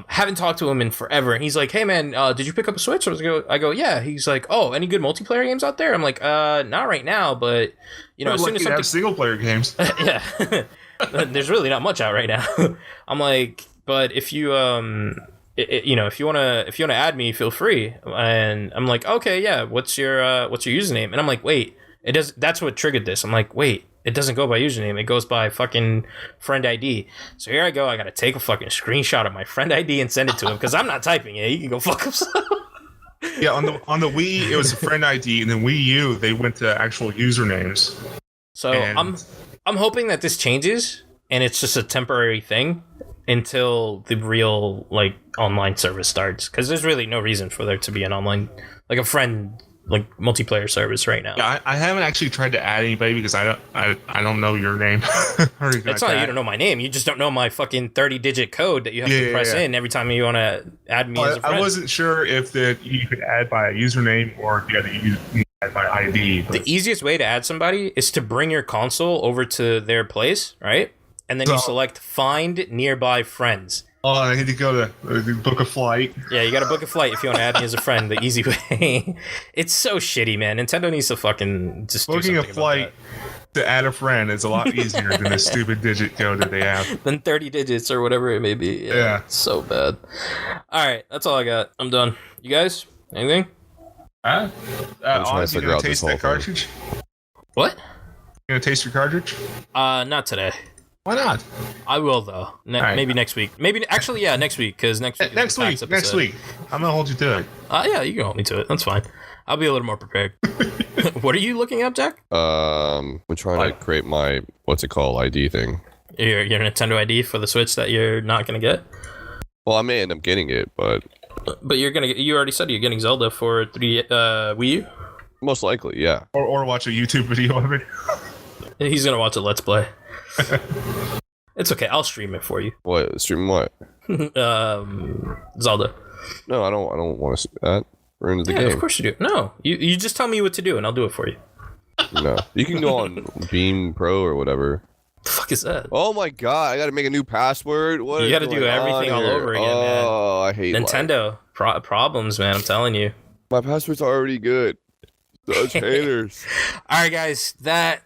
Haven't talked to him in forever, and he's like, "Hey man, did you pick up a Switch?" I go, "Yeah." He's like, "Oh, any good multiplayer games out there?" I'm like, "Not right now, but you know, as soon as something single player games." Yeah, there's really not much out right now. I'm like, but if you you know, if you wanna add me, feel free. And I'm like, okay, yeah. What's your username? And I'm like, wait, it does. That's what triggered this. I'm like, wait. It doesn't go by username. It goes by fucking friend ID. So here I go. I got to take a fucking screenshot of my friend ID and send it to him because I'm not typing it. He can go fuck himself. Yeah, on the Wii, it was a friend ID, and then Wii U, they went to actual usernames. So I'm hoping that this changes and it's just a temporary thing until the real like online service starts, because there's really no reason for there to be an online like a friend like multiplayer service right now. Yeah, I haven't actually tried to add anybody because I don't know your name. It's not you don't know my name. You just don't know my fucking 30-digit code that you have to press in every time you want to add me as a friend. I wasn't sure if you could add by a username or if you had to add by ID. The easiest way to add somebody is to bring your console over to their place, right? And then you select Find Nearby Friends. Oh, I need to go to book a flight. Yeah, you gotta book a flight if you want to add me as a friend. The easy way. It's so shitty, man. Nintendo needs to fucking just booking a flight to add a friend is a lot easier than the stupid digit code that they have. Than 30 digits or whatever it may be. Yeah. It's so bad. All right, that's all I got. I'm done. You guys, anything? I'm trying to figure out this whole cartridge. What? You gonna taste your cartridge? Not today. Why not? I will though. Maybe next week. Maybe actually, yeah, next week because next week. Next week. I'm gonna hold you to it. Yeah, you can hold me to it. That's fine. I'll be a little more prepared. What are you looking up, Jack? I'm trying to create my what's it called ID thing. Your Nintendo ID for the Switch that you're not gonna get. Well, I may end up getting it, but you're gonna. You already said you're getting Zelda for Wii U. Most likely, yeah. Or watch a YouTube video of it. He's gonna watch a Let's Play. It's okay. I'll stream it for you. What? Stream what? Zelda. No, I don't want to see that. We're into the game. Of course you do. No, you just tell me what to do and I'll do it for you. No, you can go on Beam Pro or whatever. The fuck is that? Oh my god! I got to make a new password. What? You got to do everything all over again, man. Oh, I hate Nintendo problems, man. I'm telling you. My password's already good. Those haters. All right, guys. That.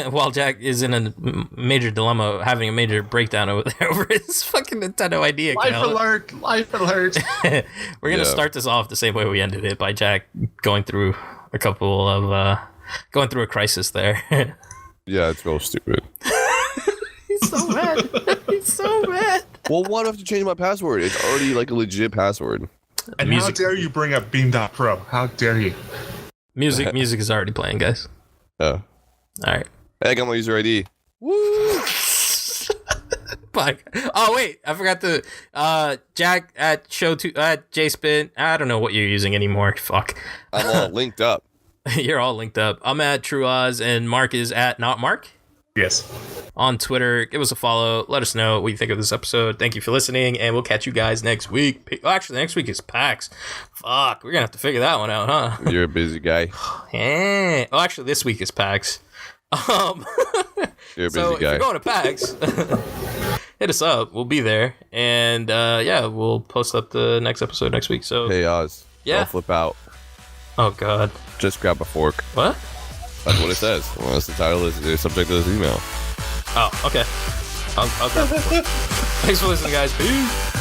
While Jack is in a major dilemma, having a major breakdown over his fucking Nintendo ID account. Life alert. We're going to start this off the same way we ended it, by Jack going through a crisis there. Yeah, it's real stupid. He's so mad. He's so mad. Well, why do I have to change my password? It's already like a legit password. And how dare you bring up Beam.Pro? How dare you? Music is already playing, guys. Oh. All right. Hey, I got my user ID. Woo! Oh wait, I forgot to Jack at JSpin. I don't know what you're using anymore. Fuck. I'm all linked up. You're all linked up. I'm at TrueOz and Mark is at Not Mark. Yes. On Twitter, give us a follow. Let us know what you think of this episode. Thank you for listening, and we'll catch you guys next week. Oh, actually, next week is PAX. Fuck, we're gonna have to figure that one out, huh? You're a busy guy. Yeah. Oh, actually, this week is PAX. You're a busy so guy. If you're going to PAX, hit us up. We'll be there, and we'll post up the next episode next week. So hey, Oz. Yeah. Don't flip out. Oh God. Just grab a fork. What? That's what it says. Well, that's the title. Is subject to this email. Oh, okay. I'll grab it. Thanks for listening, guys. Peace.